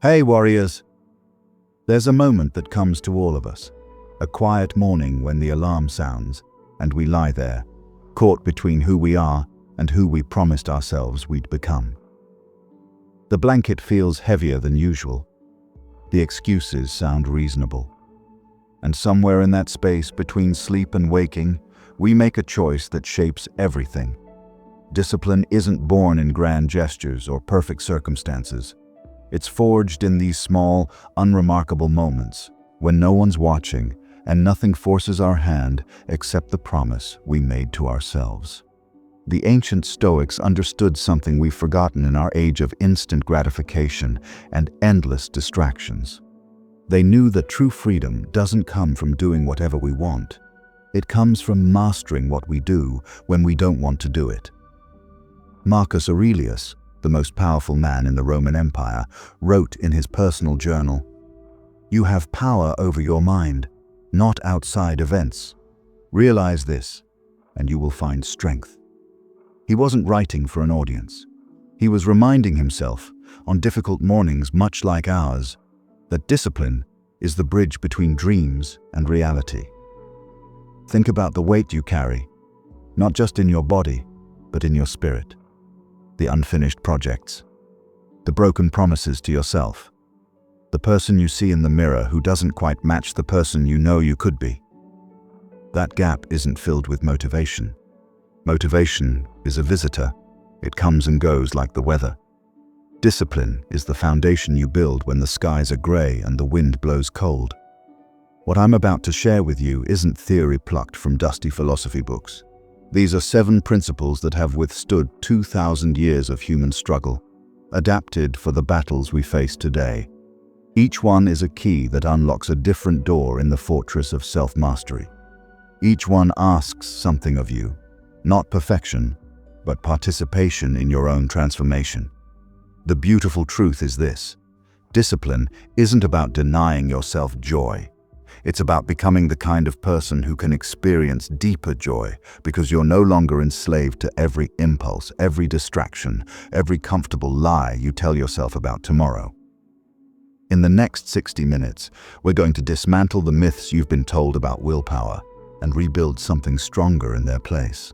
Hey warriors! There's a moment that comes to all of us. A quiet morning when the alarm sounds and we lie there, caught between who we are and who we promised ourselves we'd become. The blanket feels heavier than usual. The excuses sound reasonable. And somewhere in that space between sleep and waking, we make a choice that shapes everything. Discipline isn't born in grand gestures or perfect circumstances. It's forged in these small, unremarkable moments when no one's watching and nothing forces our hand except the promise we made to ourselves. The ancient Stoics understood something we've forgotten in our age of instant gratification and endless distractions. They knew that true freedom doesn't come from doing whatever we want. It comes from mastering what we do when we don't want to do it. Marcus Aurelius, the most powerful man in the Roman Empire, wrote in his personal journal, "You have power over your mind, not outside events. Realize this, and you will find strength." He wasn't writing for an audience. He was reminding himself, on difficult mornings much like ours, that discipline is the bridge between dreams and reality. Think about the weight you carry, not just in your body, but in your spirit. The unfinished projects, the broken promises to yourself, the person you see in the mirror who doesn't quite match the person you know you could be. That gap isn't filled with motivation. Motivation is a visitor. It comes and goes like the weather. Discipline is the foundation you build when the skies are gray and the wind blows cold. What I'm about to share with you isn't theory plucked from dusty philosophy books. These are 7 principles that have withstood 2,000 years of human struggle, adapted for the battles we face today. Each one is a key that unlocks a different door in the fortress of self-mastery. Each one asks something of you, not perfection, but participation in your own transformation. The beautiful truth is this: discipline isn't about denying yourself joy. It's about becoming the kind of person who can experience deeper joy because you're no longer enslaved to every impulse, every distraction, every comfortable lie you tell yourself about tomorrow. In the next 60 minutes, we're going to dismantle the myths you've been told about willpower and rebuild something stronger in their place.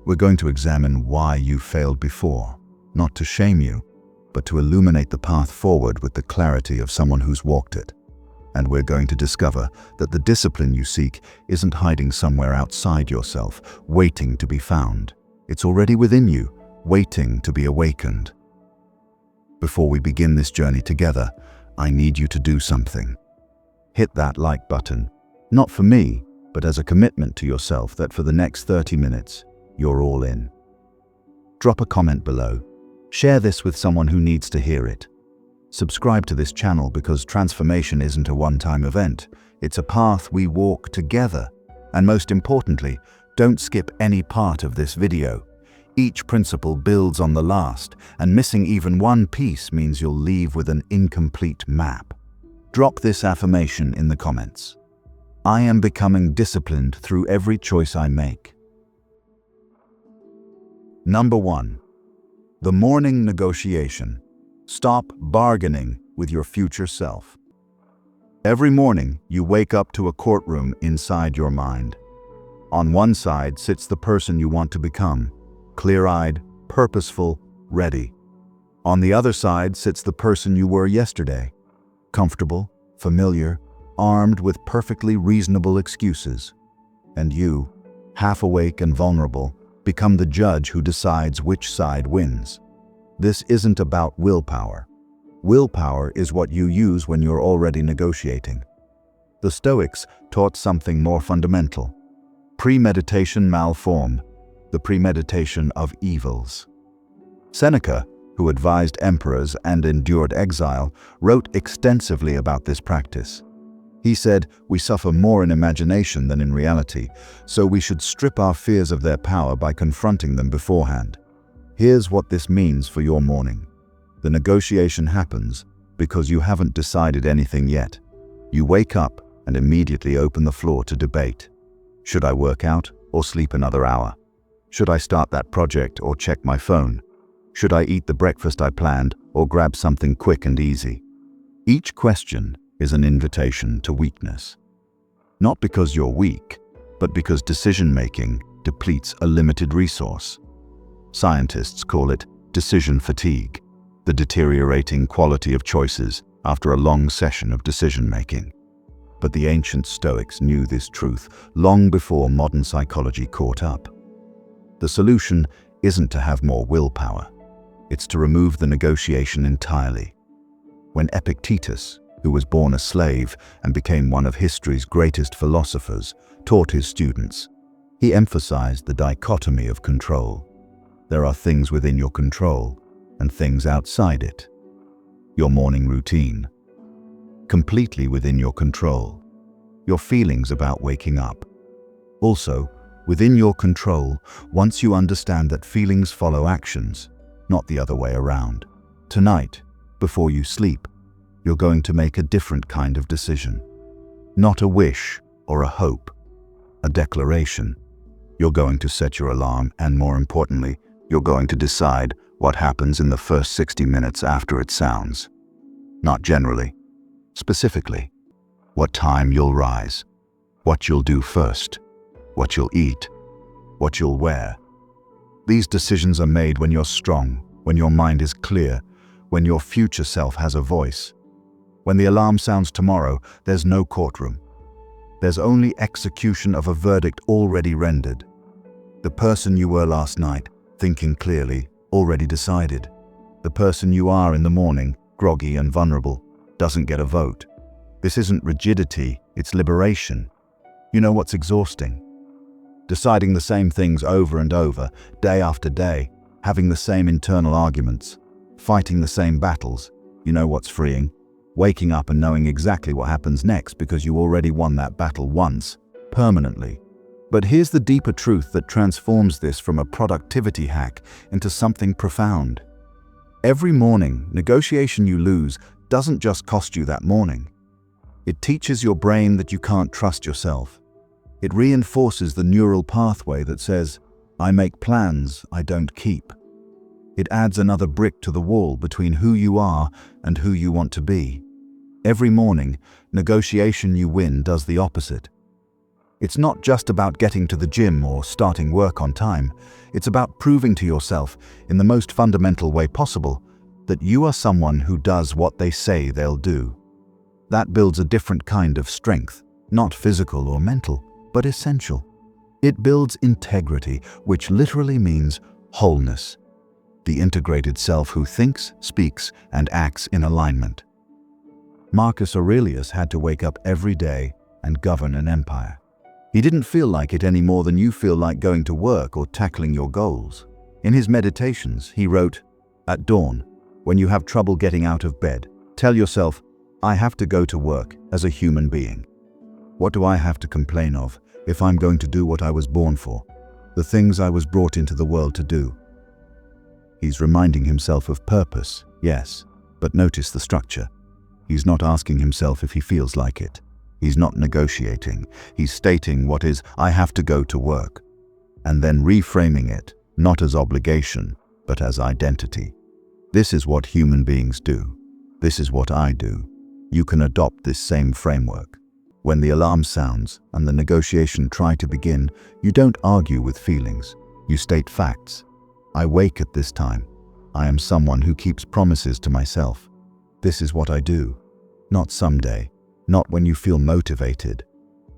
We're going to examine why you failed before, not to shame you, but to illuminate the path forward with the clarity of someone who's walked it. And we're going to discover that the discipline you seek isn't hiding somewhere outside yourself, waiting to be found. It's already within you, waiting to be awakened. Before we begin this journey together, I need you to do something. Hit that like button, not for me, but as a commitment to yourself that for the next 30 minutes, you're all in. Drop a comment below. Share this with someone who needs to hear it. Subscribe to this channel because transformation isn't a one-time event. It's a path we walk together. And most importantly, don't skip any part of this video. Each principle builds on the last, and missing even one piece means you'll leave with an incomplete map. Drop this affirmation in the comments. I am becoming disciplined through every choice I make. Number 1. The morning negotiation. Stop bargaining with your future self. Every morning, you wake up to a courtroom inside your mind. On one side sits the person you want to become, clear-eyed, purposeful, ready. On the other side sits the person you were yesterday, comfortable, familiar, armed with perfectly reasonable excuses. And you, half awake and vulnerable, become the judge who decides which side wins. This isn't about willpower. Willpower is what you use when you're already negotiating. The Stoics taught something more fundamental. Premeditation malform, the premeditation of evils. Seneca, who advised emperors and endured exile, wrote extensively about this practice. He said, "We suffer more in imagination than in reality, so we should strip our fears of their power by confronting them beforehand." Here's what this means for your morning. The negotiation happens because you haven't decided anything yet. You wake up and immediately open the floor to debate. Should I work out or sleep another hour? Should I start that project or check my phone? Should I eat the breakfast I planned or grab something quick and easy? Each question is an invitation to weakness. Not because you're weak, but because decision-making depletes a limited resource. Scientists call it decision fatigue, the deteriorating quality of choices after a long session of decision-making. But the ancient Stoics knew this truth long before modern psychology caught up. The solution isn't to have more willpower. It's to remove the negotiation entirely. When Epictetus, who was born a slave and became one of history's greatest philosophers, taught his students, he emphasized the dichotomy of control. There are things within your control and things outside it. Your morning routine, completely within your control. Your feelings about waking up, also within your control once you understand that feelings follow actions, not the other way around. Tonight, before you sleep, you're going to make a different kind of decision. Not a wish or a hope, a declaration. You're going to set your alarm and, more importantly, you're going to decide what happens in the first 60 minutes after it sounds. Not generally, specifically. What time you'll rise, what you'll do first, what you'll eat, what you'll wear. These decisions are made when you're strong, when your mind is clear, when your future self has a voice. When the alarm sounds tomorrow, there's no courtroom. There's only execution of a verdict already rendered. The person you were last night, thinking clearly, already decided. The person you are in the morning, groggy and vulnerable, doesn't get a vote. This isn't rigidity, it's liberation. You know what's exhausting? Deciding the same things over and over, day after day, having the same internal arguments, fighting the same battles. You know what's freeing? Waking up and knowing exactly what happens next because you already won that battle once, permanently. But here's the deeper truth that transforms this from a productivity hack into something profound. Every morning, negotiation you lose doesn't just cost you that morning. It teaches your brain that you can't trust yourself. It reinforces the neural pathway that says, I make plans I don't keep. It adds another brick to the wall between who you are and who you want to be. Every morning, negotiation you win does the opposite. It's not just about getting to the gym or starting work on time. It's about proving to yourself, in the most fundamental way possible, that you are someone who does what they say they'll do. That builds a different kind of strength, not physical or mental, but essential. It builds integrity, which literally means wholeness. The integrated self who thinks, speaks, and acts in alignment. Marcus Aurelius had to wake up every day and govern an empire. He didn't feel like it any more than you feel like going to work or tackling your goals. In his meditations, he wrote, "At dawn, when you have trouble getting out of bed, tell yourself, I have to go to work as a human being. What do I have to complain of if I'm going to do what I was born for, the things I was brought into the world to do?" He's reminding himself of purpose, yes, but notice the structure. He's not asking himself if he feels like it. He's not negotiating. He's stating what is, I have to go to work, and then reframing it, not as obligation, but as identity. This is what human beings do. This is what I do. You can adopt this same framework. When the alarm sounds and the negotiation try to begin, you don't argue with feelings. You state facts. I wake at this time. I am someone who keeps promises to myself. This is what I do. Not someday. Not when you feel motivated.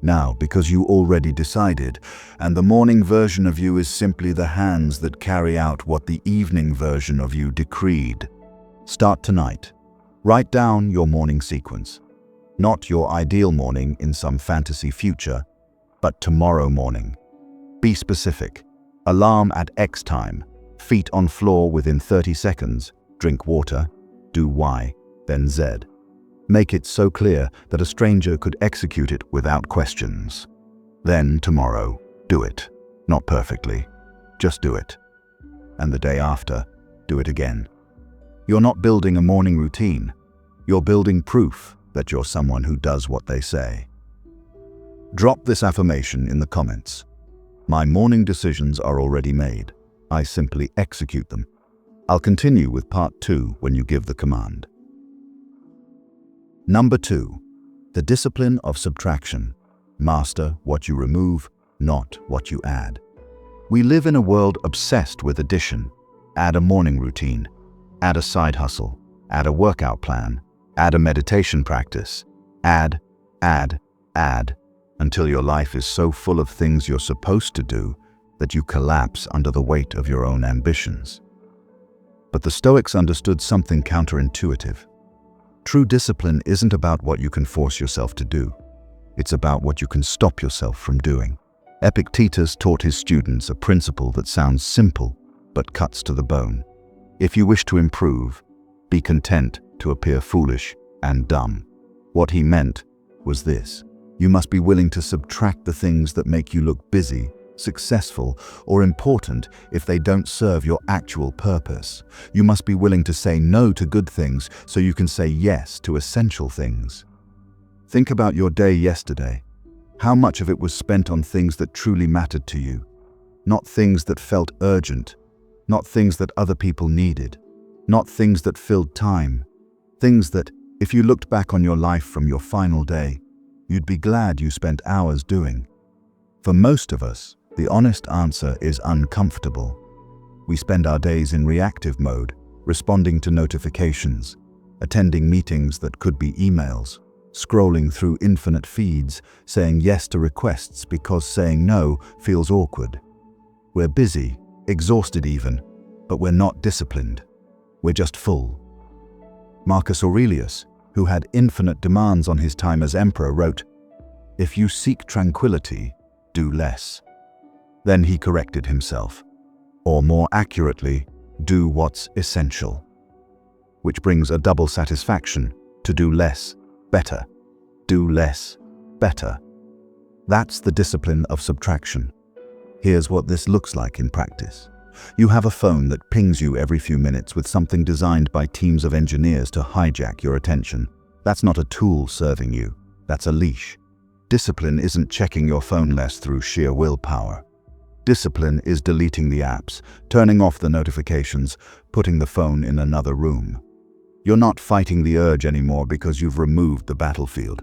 Now, because you already decided, and the morning version of you is simply the hands that carry out what the evening version of you decreed. Start tonight. Write down your morning sequence. Not your ideal morning in some fantasy future, but tomorrow morning. Be specific. Alarm at X time. Feet on floor within 30 seconds. Drink water. Do Y, then Z. Make it so clear that a stranger could execute it without questions. Then tomorrow, do it. Not perfectly. Just do it. And the day after, do it again. You're not building a morning routine. You're building proof that you're someone who does what they say. Drop this affirmation in the comments. My morning decisions are already made. I simply execute them. I'll continue with part 2 when you give the command. Number 2. The discipline of subtraction. Master what you remove, not what you add. We live in a world obsessed with addition. Add a morning routine, add a side hustle, add a workout plan, add a meditation practice, add, until your life is so full of things you're supposed to do that you collapse under the weight of your own ambitions. But the Stoics understood something counterintuitive. True discipline isn't about what you can force yourself to do. It's about what you can stop yourself from doing. Epictetus taught his students a principle that sounds simple but cuts to the bone. If you wish to improve, be content to appear foolish and dumb. What he meant was this: you must be willing to subtract the things that make you look busy, successful, or important if they don't serve your actual purpose. You must be willing to say no to good things so you can say yes to essential things. Think about your day yesterday. How much of it was spent on things that truly mattered to you? Not things that felt urgent, not things that other people needed, not things that filled time. Things that, if you looked back on your life from your final day, you'd be glad you spent hours doing. For most of us, the honest answer is uncomfortable. We spend our days in reactive mode, responding to notifications, attending meetings that could be emails, scrolling through infinite feeds, saying yes to requests because saying no feels awkward. We're busy, exhausted even, but we're not disciplined. We're just full. Marcus Aurelius, who had infinite demands on his time as emperor, wrote, "If you seek tranquility, do less." Then he corrected himself, or more accurately, do what's essential. Which brings a double satisfaction: to do less, better. Do less, better. That's the discipline of subtraction. Here's what this looks like in practice. You have a phone that pings you every few minutes with something designed by teams of engineers to hijack your attention. That's not a tool serving you, that's a leash. Discipline isn't checking your phone less through sheer willpower. Discipline is deleting the apps, turning off the notifications, putting the phone in another room. You're not fighting the urge anymore because you've removed the battlefield.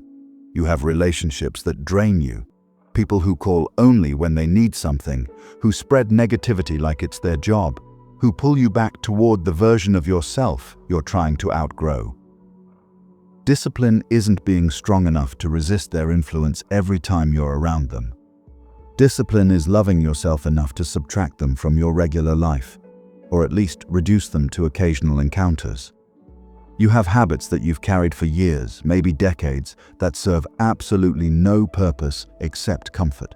You have relationships that drain you. People who call only when they need something, who spread negativity like it's their job, who pull you back toward the version of yourself you're trying to outgrow. Discipline isn't being strong enough to resist their influence every time you're around them. Discipline is loving yourself enough to subtract them from your regular life, or at least reduce them to occasional encounters. You have habits that you've carried for years, maybe decades, that serve absolutely no purpose except comfort.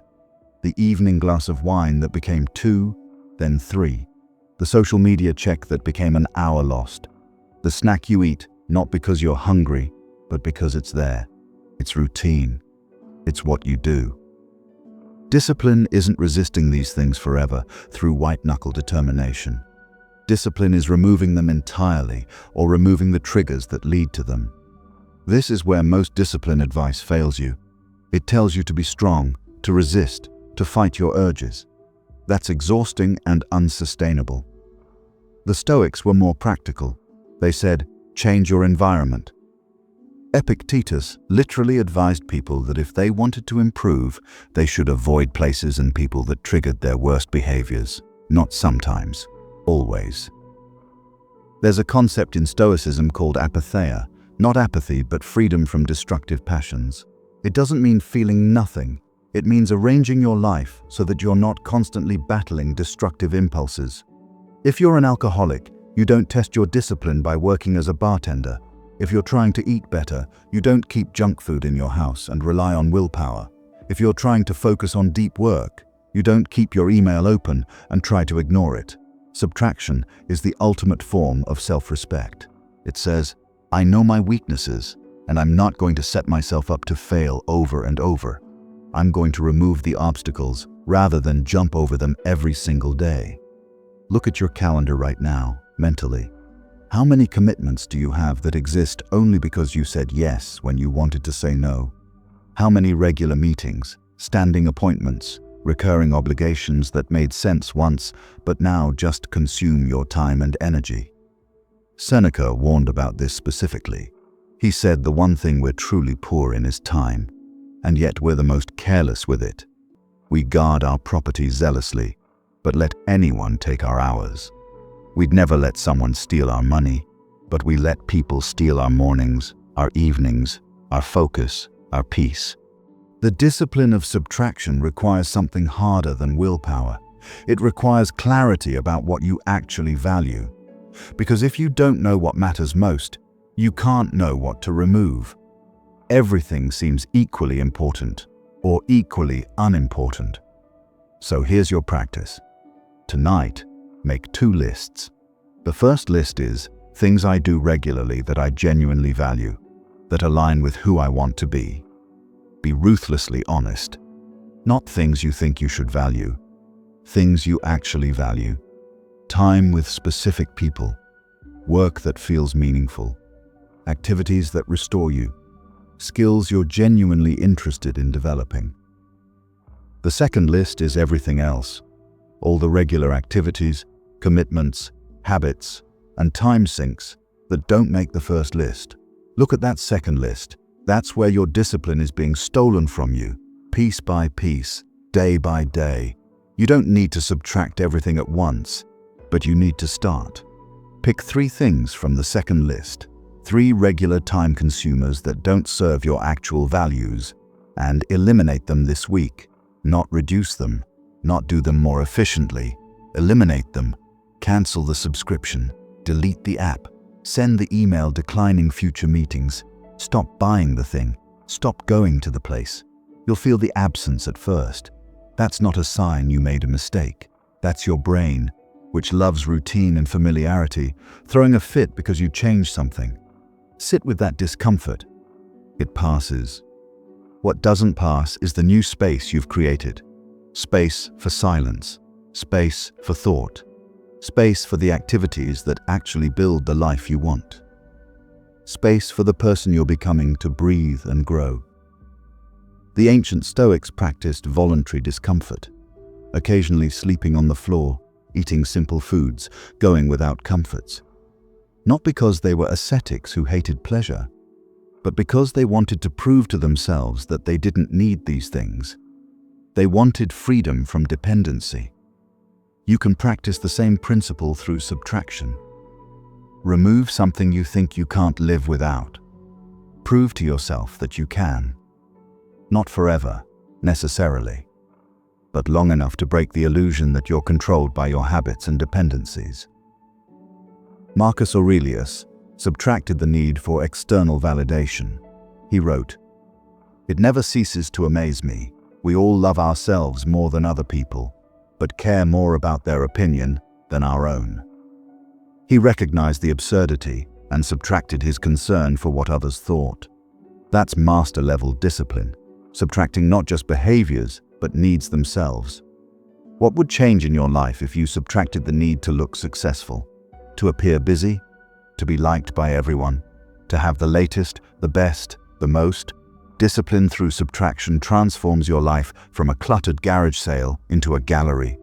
The evening glass of wine that became 2, then 3. The social media check that became an hour lost. The snack you eat, not because you're hungry, but because it's there. It's routine. It's what you do. Discipline isn't resisting these things forever through white-knuckle determination. Discipline is removing them entirely, or removing the triggers that lead to them. This is where most discipline advice fails you. It tells you to be strong, to resist, to fight your urges. That's exhausting and unsustainable. The Stoics were more practical. They said, change your environment. Epictetus literally advised people that if they wanted to improve, they should avoid places and people that triggered their worst behaviors. Not sometimes, always. There's a concept in Stoicism called apatheia, not apathy, but freedom from destructive passions. It doesn't mean feeling nothing. It means arranging your life so that you're not constantly battling destructive impulses. If you're an alcoholic, you don't test your discipline by working as a bartender. If you're trying to eat better, you don't keep junk food in your house and rely on willpower. If you're trying to focus on deep work, you don't keep your email open and try to ignore it. Subtraction is the ultimate form of self-respect. It says, I know my weaknesses, and I'm not going to set myself up to fail over and over. I'm going to remove the obstacles rather than jump over them every single day. Look at your calendar right now, mentally. How many commitments do you have that exist only because you said yes when you wanted to say no? How many regular meetings, standing appointments, recurring obligations that made sense once but now just consume your time and energy? Seneca warned about this specifically. He said the one thing we're truly poor in is time, and yet we're the most careless with it. We guard our property zealously, but let anyone take our hours. We'd never let someone steal our money, but we let people steal our mornings, our evenings, our focus, our peace. The discipline of subtraction requires something harder than willpower. It requires clarity about what you actually value. Because if you don't know what matters most, you can't know what to remove. Everything seems equally important or equally unimportant. So here's your practice. Tonight, make 2 lists. The first list is things I do regularly that I genuinely value, that align with who I want to be. Be ruthlessly honest. Not things you think you should value, things you actually value. Time with specific people, work that feels meaningful, activities that restore you, skills you're genuinely interested in developing. The second list is everything else, all the regular activities, commitments, habits, and time sinks that don't make the first list. Look at that second list. That's where your discipline is being stolen from you, piece by piece, day by day. You don't need to subtract everything at once, but you need to start. Pick 3 things from the second list, 3 regular time consumers that don't serve your actual values, and eliminate them this week. Not reduce them, not do them more efficiently. Eliminate them. Cancel the subscription, delete the app, send the email declining future meetings. Stop buying the thing, stop going to the place. You'll feel the absence at first. That's not a sign you made a mistake. That's your brain, which loves routine and familiarity, throwing a fit because you changed something. Sit with that discomfort. It passes. What doesn't pass is the new space you've created. Space for silence, space for thought, space for the activities that actually build the life you want. Space for the person you're becoming to breathe and grow. The ancient Stoics practiced voluntary discomfort, occasionally sleeping on the floor, eating simple foods, going without comforts. Not because they were ascetics who hated pleasure, but because they wanted to prove to themselves that they didn't need these things. They wanted freedom from dependency. You can practice the same principle through subtraction. Remove something you think you can't live without. Prove to yourself that you can. Not forever, necessarily, but long enough to break the illusion that you're controlled by your habits and dependencies. Marcus Aurelius subtracted the need for external validation. He wrote, "It never ceases to amaze me. We all love ourselves more than other people, but care more about their opinion than our own." He recognized the absurdity and subtracted his concern for what others thought. That's master-level discipline, subtracting not just behaviors, but needs themselves. What would change in your life if you subtracted the need to look successful, to appear busy, to be liked by everyone, to have the latest, the best, the most? Discipline through subtraction transforms your life from a cluttered garage sale into a gallery.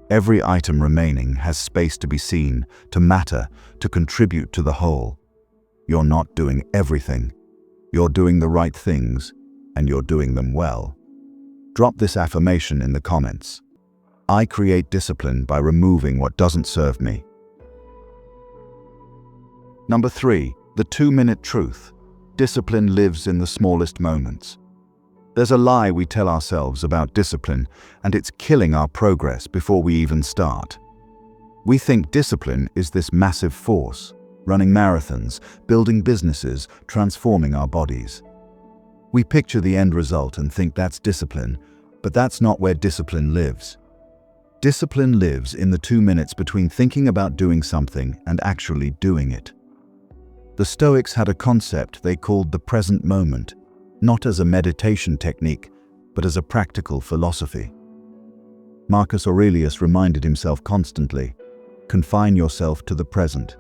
Every item remaining has space to be seen, to matter, to contribute to the whole. You're not doing everything. You're doing the right things, and you're doing them well. Drop this affirmation in the comments. I create discipline by removing what doesn't serve me. Number 3, the 2-minute truth. Discipline lives in the smallest moments. There's a lie we tell ourselves about discipline, and it's killing our progress before we even start. We think discipline is this massive force, running marathons, building businesses, transforming our bodies. We picture the end result and think that's discipline, but that's not where discipline lives. Discipline lives in the 2 minutes between thinking about doing something and actually doing it. The Stoics had a concept they called the present moment, not as a meditation technique, but as a practical philosophy. Marcus Aurelius reminded himself constantly, confine yourself to the present.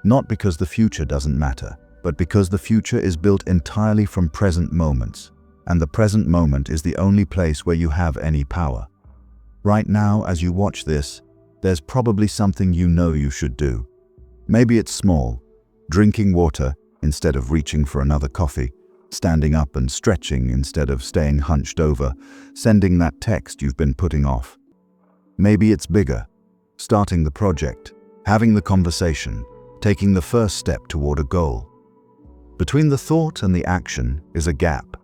Not because the future doesn't matter, but because the future is built entirely from present moments, and the present moment is the only place where you have any power. Right now, as you watch this, there's probably something you know you should do. Maybe it's small, drinking water, instead of reaching for another coffee, standing up and stretching instead of staying hunched over, sending that text you've been putting off. Maybe it's bigger, starting the project, having the conversation, taking the first step toward a goal. Between the thought and the action is a gap.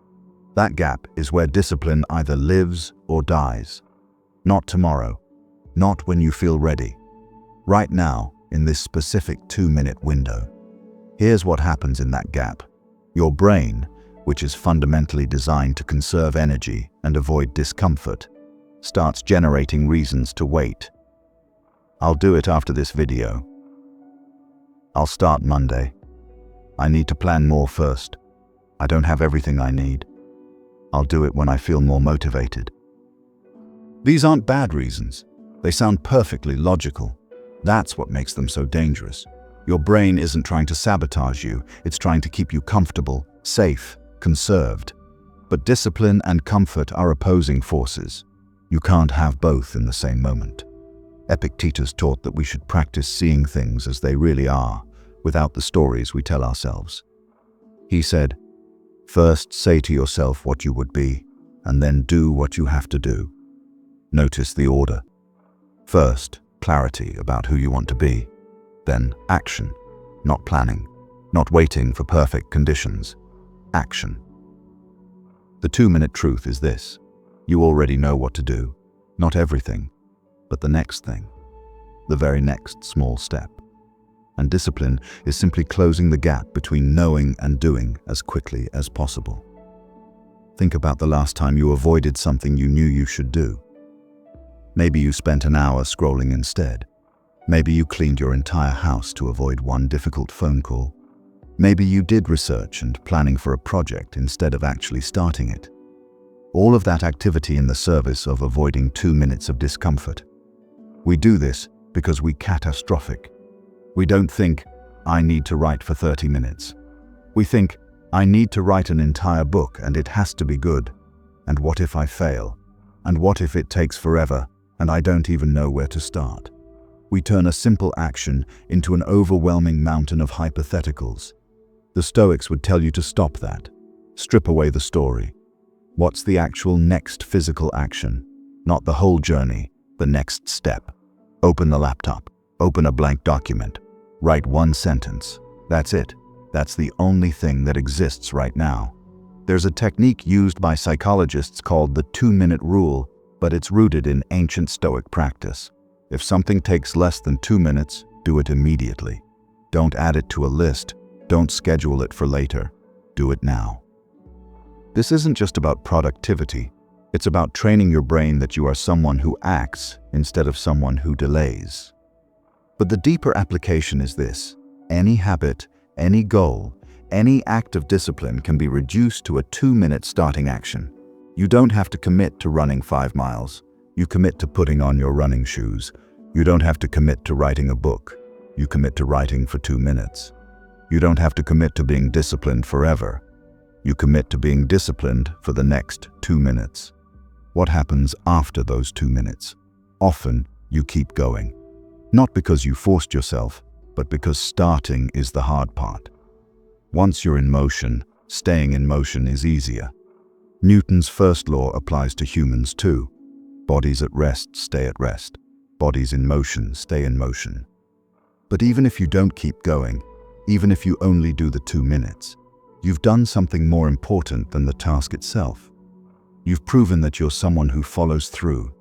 That gap is where discipline either lives or dies. Not tomorrow, not when you feel ready. Right now, in this specific 2-minute window. Here's what happens in that gap. Your brain, which is fundamentally designed to conserve energy and avoid discomfort, starts generating reasons to wait. I'll do it after this video. I'll start Monday. I need to plan more first. I don't have everything I need. I'll do it when I feel more motivated. These aren't bad reasons. They sound perfectly logical. That's what makes them so dangerous. Your brain isn't trying to sabotage you. It's trying to keep you comfortable, safe, conserved. But discipline and comfort are opposing forces. You can't have both in the same moment. Epictetus taught that we should practice seeing things as they really are, without the stories we tell ourselves. He said, "First say to yourself what you would be, and then do what you have to do." Notice the order. First, clarity about who you want to be. Then action, not planning, not waiting for perfect conditions. Action. The 2-minute truth is this. You already know what to do. Not everything, but the next thing. The very next small step. And discipline is simply closing the gap between knowing and doing as quickly as possible. Think about the last time you avoided something you knew you should do. Maybe you spent an hour scrolling instead. Maybe you cleaned your entire house to avoid one difficult phone call. Maybe you did research and planning for a project instead of actually starting it. All of that activity in the service of avoiding 2 minutes of discomfort. We do this because we're catastrophic. We don't think, I need to write for 30 minutes. We think, I need to write an entire book and it has to be good. And what if I fail? And what if it takes forever and I don't even know where to start? We turn a simple action into an overwhelming mountain of hypotheticals. The Stoics would tell you to stop that. Strip away the story. What's the actual next physical action? Not the whole journey, the next step. Open the laptop. Open a blank document. Write one sentence. That's it. That's the only thing that exists right now. There's a technique used by psychologists called the 2-minute rule, but it's rooted in ancient Stoic practice. If something takes less than 2 minutes, do it immediately. Don't add it to a list. Don't schedule it for later. Do it now. This isn't just about productivity. It's about training your brain that you are someone who acts instead of someone who delays. But the deeper application is this. Any habit, any goal, any act of discipline can be reduced to a 2-minute starting action. You don't have to commit to running 5 miles. You commit to putting on your running shoes. You don't have to commit to writing a book. You commit to writing for 2 minutes. You don't have to commit to being disciplined forever. You commit to being disciplined for the next 2 minutes. What happens after those 2 minutes? Often, you keep going. Not because you forced yourself, but because starting is the hard part. Once you're in motion, staying in motion is easier. Newton's first law applies to humans too. Bodies at rest stay at rest. Bodies in motion stay in motion. But even if you don't keep going, even if you only do the 2 minutes, you've done something more important than the task itself. You've proven that you're someone who follows through.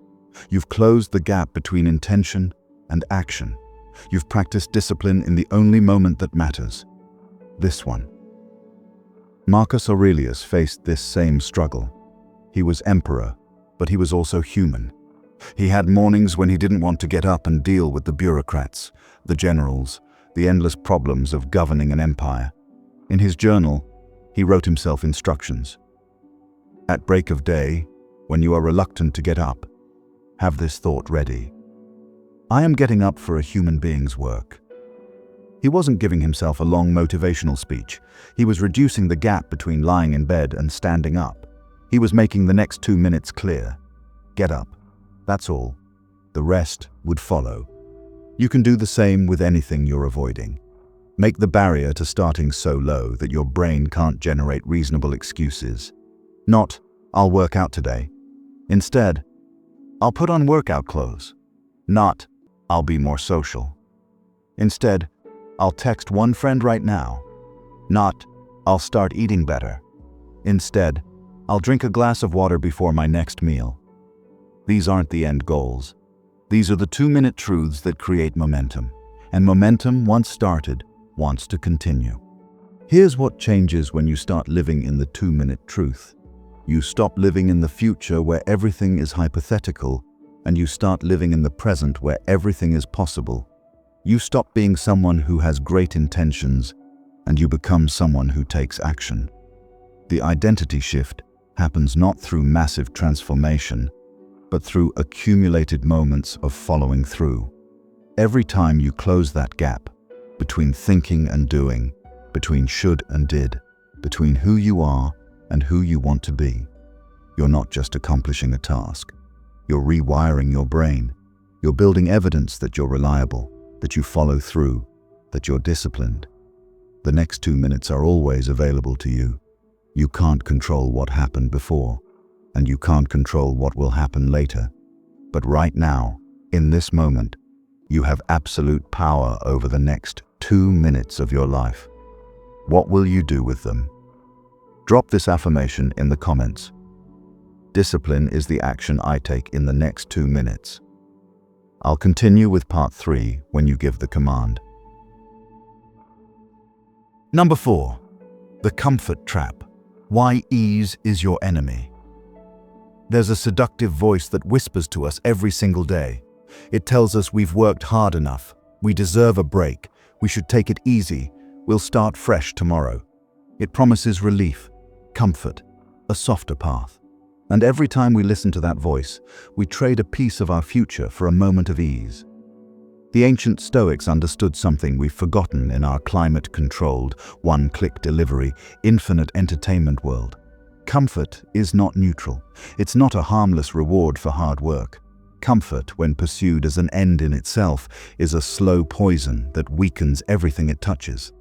You've closed the gap between intention and action. You've practiced discipline in the only moment that matters. This one. Marcus Aurelius faced this same struggle. He was emperor, but he was also human. He had mornings when he didn't want to get up and deal with the bureaucrats, the generals, the endless problems of governing an empire. In his journal, he wrote himself instructions. At break of day, when you are reluctant to get up, have this thought ready. I am getting up for a human being's work. He wasn't giving himself a long motivational speech. He was reducing the gap between lying in bed and standing up. He was making the next 2 minutes clear. Get up. That's all. The rest would follow. You can do the same with anything you're avoiding. Make the barrier to starting so low that your brain can't generate reasonable excuses. Not, "I'll work out today." Instead, "I'll put on workout clothes." Not, "I'll be more social." Instead, "I'll text one friend right now." Not, "I'll start eating better." Instead, "I'll drink a glass of water before my next meal." These aren't the end goals. These are the 2-minute truths that create momentum. And momentum, once started, wants to continue. Here's what changes when you start living in the 2-minute truth. You stop living in the future where everything is hypothetical, and you start living in the present where everything is possible. You stop being someone who has great intentions, and you become someone who takes action. The identity shift happens not through massive transformation, but through accumulated moments of following through. Every time you close that gap between thinking and doing, between should and did, between who you are and who you want to be, you're not just accomplishing a task. You're rewiring your brain. You're building evidence that you're reliable, that you follow through, that you're disciplined. The next 2 minutes are always available to you. You can't control what happened before, and you can't control what will happen later. But right now, in this moment, you have absolute power over the next 2 minutes of your life. What will you do with them? Drop this affirmation in the comments. Discipline is the action I take in the next 2 minutes. I'll continue with part 3 when you give the command. Number 4. The comfort trap. Why ease is your enemy. There's a seductive voice that whispers to us every single day. It tells us we've worked hard enough, we deserve a break, we should take it easy, we'll start fresh tomorrow. It promises relief, comfort, a softer path. And every time we listen to that voice, we trade a piece of our future for a moment of ease. The ancient Stoics understood something we've forgotten in our climate-controlled, one-click delivery, infinite entertainment world. Comfort is not neutral. It's not a harmless reward for hard work. Comfort, when pursued as an end in itself, is a slow poison that weakens everything it touches.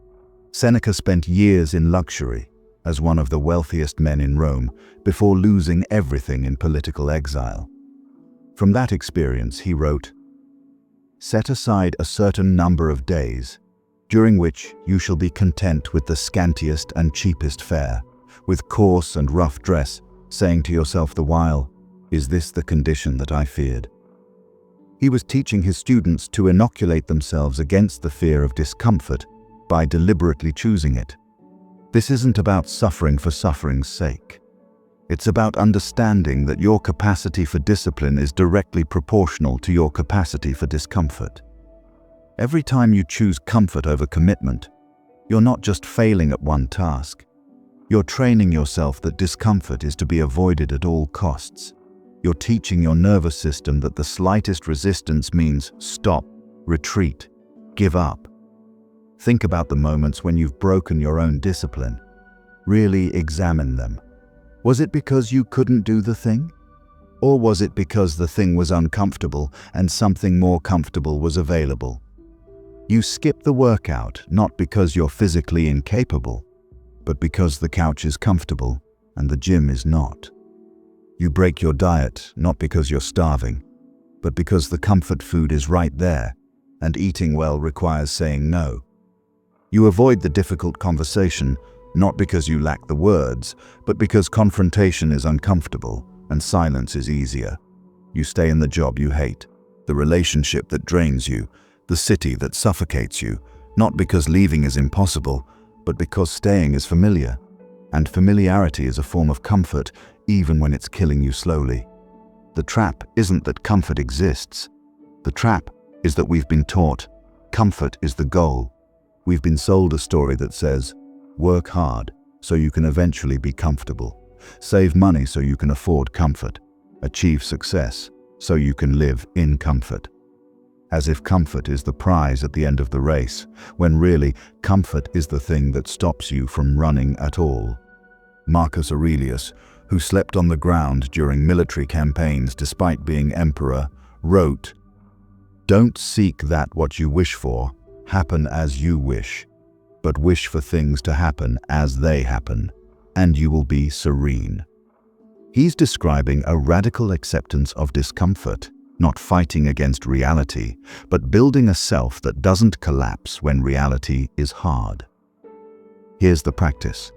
Seneca spent years in luxury, as one of the wealthiest men in Rome, before losing everything in political exile. From that experience, he wrote, "Set aside a certain number of days, during which you shall be content with the scantiest and cheapest fare, with coarse and rough dress, saying to yourself the while, 'Is this the condition that I feared?'" He was teaching his students to inoculate themselves against the fear of discomfort by deliberately choosing it. This isn't about suffering for suffering's sake. It's about understanding that your capacity for discipline is directly proportional to your capacity for discomfort. Every time you choose comfort over commitment, you're not just failing at one task. You're training yourself that discomfort is to be avoided at all costs. You're teaching your nervous system that the slightest resistance means stop, retreat, give up. Think about the moments when you've broken your own discipline. Really examine them. Was it because you couldn't do the thing? Or was it because the thing was uncomfortable and something more comfortable was available? You skip the workout not because you're physically incapable, but because the couch is comfortable and the gym is not. You break your diet not because you're starving, but because the comfort food is right there, and eating well requires saying no. You avoid the difficult conversation not because you lack the words, but because confrontation is uncomfortable and silence is easier. You stay in the job you hate, the relationship that drains you, the city that suffocates you, not because leaving is impossible, but because staying is familiar. And familiarity is a form of comfort, even when it's killing you slowly. The trap isn't that comfort exists. The trap is that we've been taught comfort is the goal. We've been sold a story that says, work hard so you can eventually be comfortable. Save money so you can afford comfort. Achieve success so you can live in comfort. As if comfort is the prize at the end of the race, when really comfort is the thing that stops you from running at all. Marcus Aurelius, who slept on the ground during military campaigns despite being emperor, wrote, "Don't seek that what you wish for, happen as you wish. but wish for things to happen as they happen, and you will be serene. He's describing a radical acceptance of discomfort, not fighting against reality, but building a self that doesn't collapse when reality is hard. Here's the practice.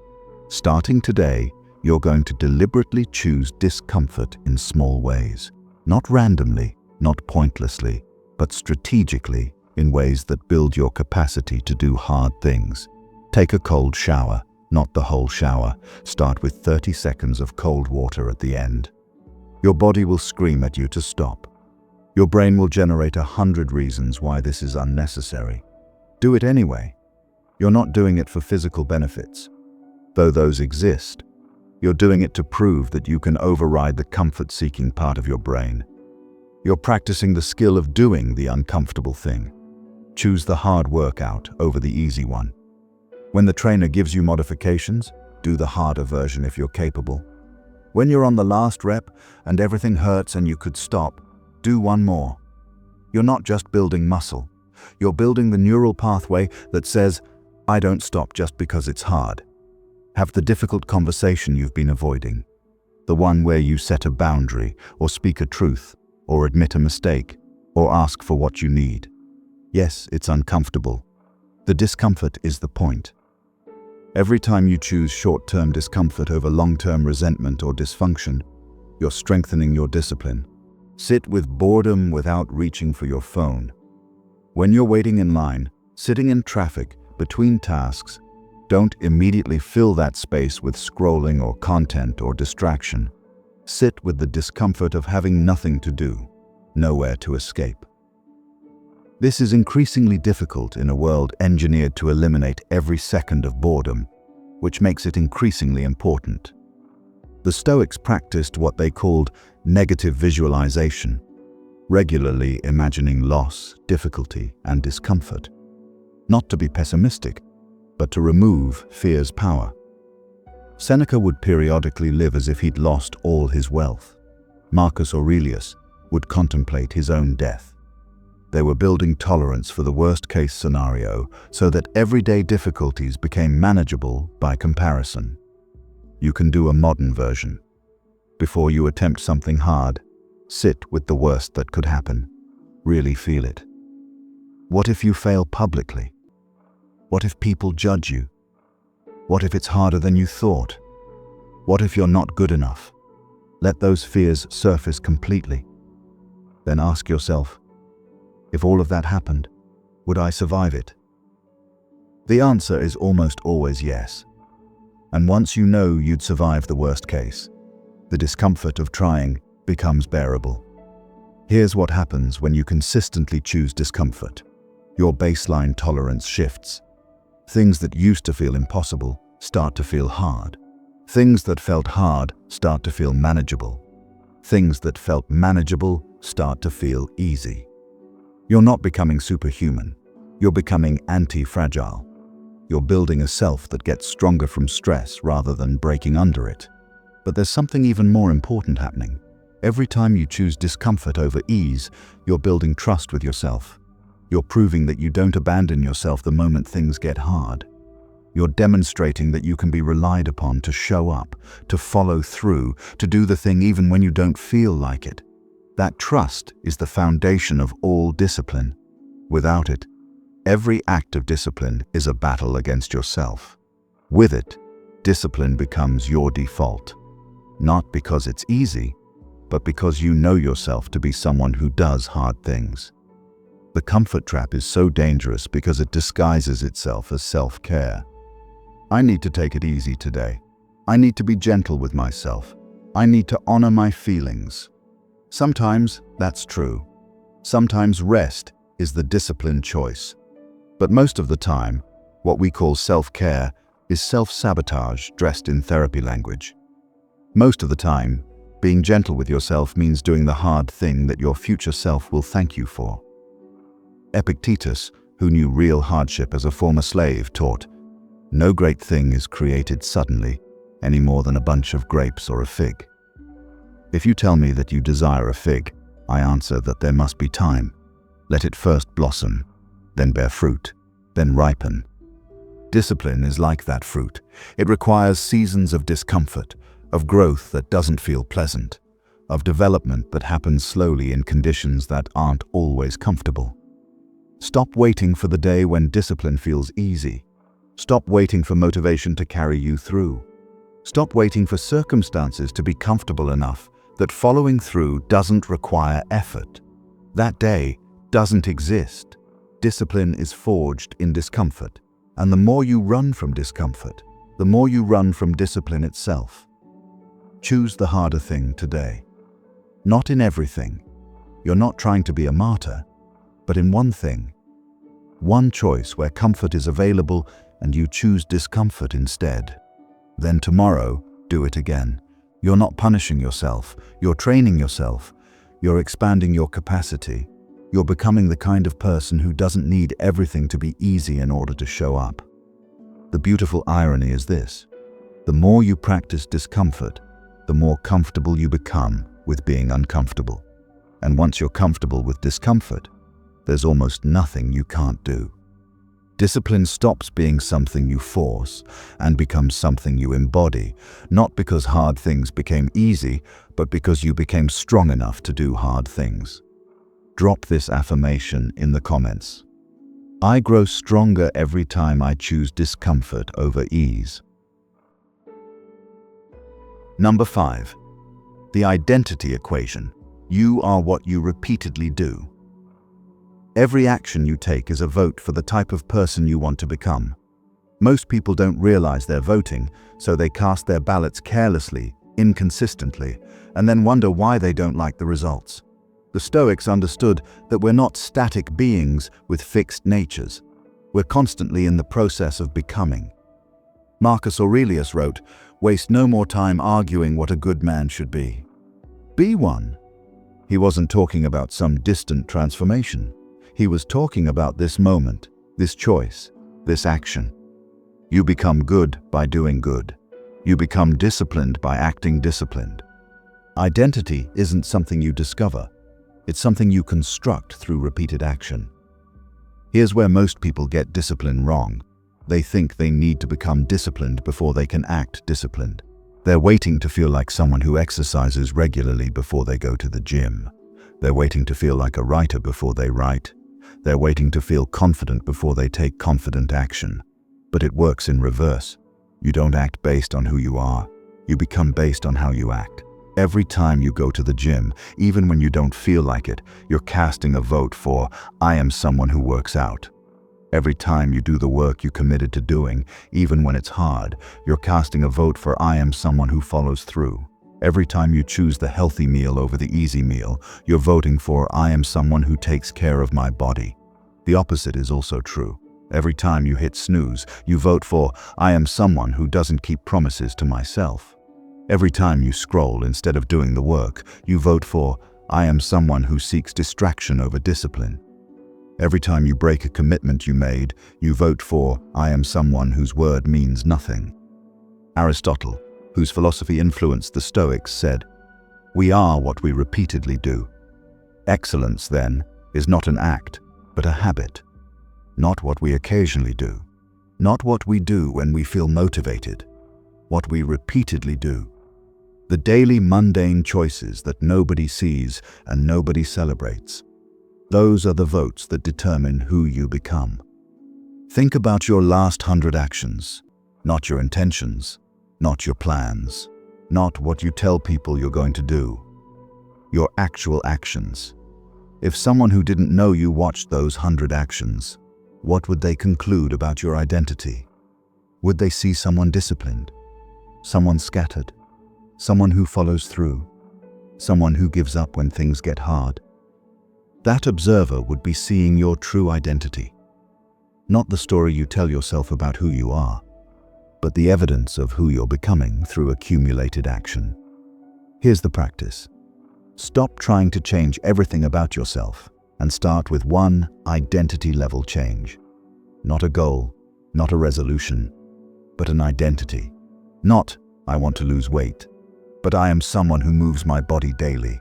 Starting today, you're going to deliberately choose discomfort in small ways. Not randomly, not pointlessly, but strategically in ways that build your capacity to do hard things. Take a cold shower, not the whole shower. Start with 30 seconds of cold water at the end. Your body will scream at you to stop. Your brain will generate 100 reasons why this is unnecessary. Do it anyway. You're not doing it for physical benefits, though those exist. You're doing it to prove that you can override the comfort-seeking part of your brain. You're practicing the skill of doing the uncomfortable thing. Choose the hard workout over the easy one. When the trainer gives you modifications, do the harder version if you're capable. When you're on the last rep and everything hurts and you could stop, do one more. You're not just building muscle. You're building the neural pathway that says, I don't stop just because it's hard. Have the difficult conversation you've been avoiding. The one where you set a boundary, or speak a truth, or admit a mistake, or ask for what you need. Yes, it's uncomfortable. The discomfort is the point. Every time you choose short-term discomfort over long-term resentment or dysfunction, you're strengthening your discipline. Sit with boredom without reaching for your phone. When you're waiting in line, sitting in traffic, between tasks, don't immediately fill that space with scrolling or content or distraction. Sit with the discomfort of having nothing to do, nowhere to escape. This is increasingly difficult in a world engineered to eliminate every second of boredom, which makes it increasingly important. The Stoics practiced what they called negative visualization, regularly imagining loss, difficulty, and discomfort. Not to be pessimistic, but to remove fear's power. Seneca would periodically live as if he'd lost all his wealth. Marcus Aurelius would contemplate his own death. They were building tolerance for the worst-case scenario so that everyday difficulties became manageable by comparison. You can do a modern version. Before you attempt something hard, sit with the worst that could happen. Really feel it. What if you fail publicly? What if people judge you? What if it's harder than you thought? What if you're not good enough? Let those fears surface completely. Then ask yourself, if all of that happened, would I survive it? The answer is almost always yes. And once you know you'd survive the worst case, the discomfort of trying becomes bearable. Here's what happens when you consistently choose discomfort. Your baseline tolerance shifts. Things that used to feel impossible start to feel hard. Things that felt hard start to feel manageable. Things that felt manageable start to feel easy. You're not becoming superhuman. You're becoming anti-fragile. You're building a self that gets stronger from stress rather than breaking under it. But there's something even more important happening. Every time you choose discomfort over ease, you're building trust with yourself. You're proving that you don't abandon yourself the moment things get hard. You're demonstrating that you can be relied upon to show up, to follow through, to do the thing even when you don't feel like it. That trust is the foundation of all discipline. Without it, every act of discipline is a battle against yourself. With it, discipline becomes your default. Not because it's easy, but because you know yourself to be someone who does hard things. The comfort trap is so dangerous because it disguises itself as self-care. I need to take it easy today. I need to be gentle with myself. I need to honor my feelings. Sometimes that's true. Sometimes rest is the disciplined choice. But most of the time, what we call self-care is self-sabotage dressed in therapy language. Most of the time, being gentle with yourself means doing the hard thing that your future self will thank you for. Epictetus, who knew real hardship as a former slave, taught, "No great thing is created suddenly, any more than a bunch of grapes or a fig." If you tell me that you desire a fig, I answer that there must be time. Let it first blossom, then bear fruit, then ripen. Discipline is like that fruit. It requires seasons of discomfort, of growth that doesn't feel pleasant, of development that happens slowly in conditions that aren't always comfortable. Stop waiting for the day when discipline feels easy. Stop waiting for motivation to carry you through. Stop waiting for circumstances to be comfortable enough that following through doesn't require effort. That day doesn't exist. Discipline is forged in discomfort, and the more you run from discomfort, the more you run from discipline itself. Choose the harder thing today. Not in everything. You're not trying to be a martyr, but in one thing. One choice where comfort is available and you choose discomfort instead. Then tomorrow, do it again. You're not punishing yourself. You're training yourself. You're expanding your capacity. You're becoming the kind of person who doesn't need everything to be easy in order to show up. The beautiful irony is this: the more you practice discomfort, the more comfortable you become with being uncomfortable. And once you're comfortable with discomfort, there's almost nothing you can't do. Discipline stops being something you force and becomes something you embody, not because hard things became easy, but because you became strong enough to do hard things. Drop this affirmation in the comments. I grow stronger every time I choose discomfort over ease. Number 5. The identity equation. You are what you repeatedly do. Every action you take is a vote for the type of person you want to become. Most people don't realize they're voting, so they cast their ballots carelessly, inconsistently, and then wonder why they don't like the results. The Stoics understood that we're not static beings with fixed natures. We're constantly in the process of becoming. Marcus Aurelius wrote, "Waste no more time arguing what a good man should be. Be one." He wasn't talking about some distant transformation. He was talking about this moment, this choice, this action. You become good by doing good. You become disciplined by acting disciplined. Identity isn't something you discover. It's something you construct through repeated action. Here's where most people get discipline wrong. They think they need to become disciplined before they can act disciplined. They're waiting to feel like someone who exercises regularly before they go to the gym. They're waiting to feel like a writer before they write. They're waiting to feel confident before they take confident action. But it works in reverse. You don't act based on who you are. You become based on how you act. Every time you go to the gym, even when you don't feel like it, you're casting a vote for, "I am someone who works out." Every time you do the work you committed to doing, even when it's hard, you're casting a vote for, "I am someone who follows through." Every time you choose the healthy meal over the easy meal, you're voting for, "I am someone who takes care of my body." The opposite is also true. Every time you hit snooze, you vote for, "I am someone who doesn't keep promises to myself." Every time you scroll instead of doing the work, you vote for, "I am someone who seeks distraction over discipline." Every time you break a commitment you made, you vote for, "I am someone whose word means nothing." Aristotle, whose philosophy influenced the Stoics, said, "We are what we repeatedly do." Excellence, then, is not an act, but a habit. Not what we occasionally do. Not what we do when we feel motivated. What we repeatedly do. The daily mundane choices that nobody sees and nobody celebrates. Those are the votes that determine who you become. Think about your last 100 actions, not your intentions, not your plans, not what you tell people you're going to do. Your actual actions. If someone who didn't know you watched those 100 actions, what would they conclude about your identity? Would they see someone disciplined? Someone scattered? Someone who follows through? Someone who gives up when things get hard? That observer would be seeing your true identity. Not the story you tell yourself about who you are, but the evidence of who you're becoming through accumulated action. Here's the practice. Stop trying to change everything about yourself and start with one identity-level change. Not a goal, not a resolution, but an identity. Not, "I want to lose weight," but "I am someone who moves my body daily."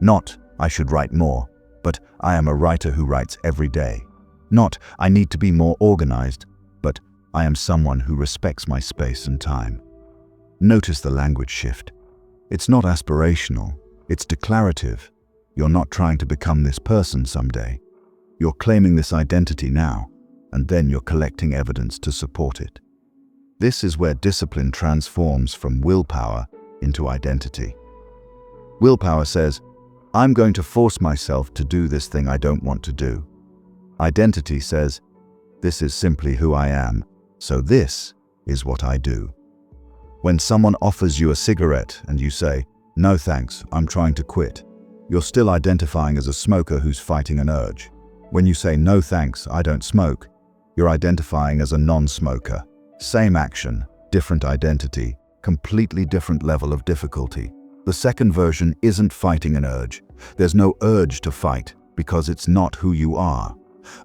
Not, "I should write more," but "I am a writer who writes every day." Not, "I need to be more organized," but I am someone who respects my space and time. Notice the language shift. It's not aspirational, it's declarative. You're not trying to become this person someday. You're claiming this identity now, and then you're collecting evidence to support it. This is where discipline transforms from willpower into identity. Willpower says, I'm going to force myself to do this thing I don't want to do. Identity says, this is simply who I am, so this is what I do. When someone offers you a cigarette and you say, no thanks, I'm trying to quit, you're still identifying as a smoker who's fighting an urge. When you say, no thanks, I don't smoke, you're identifying as a non-smoker. Same action, different identity, completely different level of difficulty. The second version isn't fighting an urge. There's no urge to fight because it's not who you are.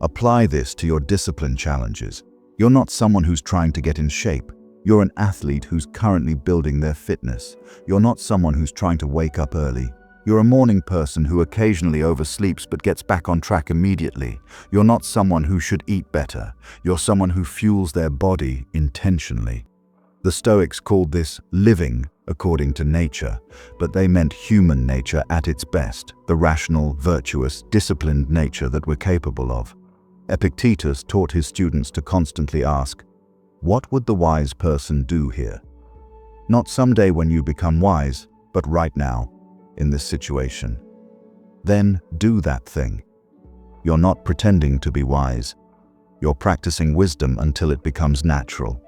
Apply this to your discipline challenges. You're not someone who's trying to get in shape. You're an athlete who's currently building their fitness. You're not someone who's trying to wake up early. You're a morning person who occasionally oversleeps but gets back on track immediately. You're not someone who should eat better. You're someone who fuels their body intentionally. The Stoics called this living according to nature, but they meant human nature at its best, the rational, virtuous, disciplined nature that we're capable of. Epictetus taught his students to constantly ask, what would the wise person do here? Not someday when you become wise, but right now, in this situation. Then do that thing. You're not pretending to be wise. You're practicing wisdom until it becomes natural.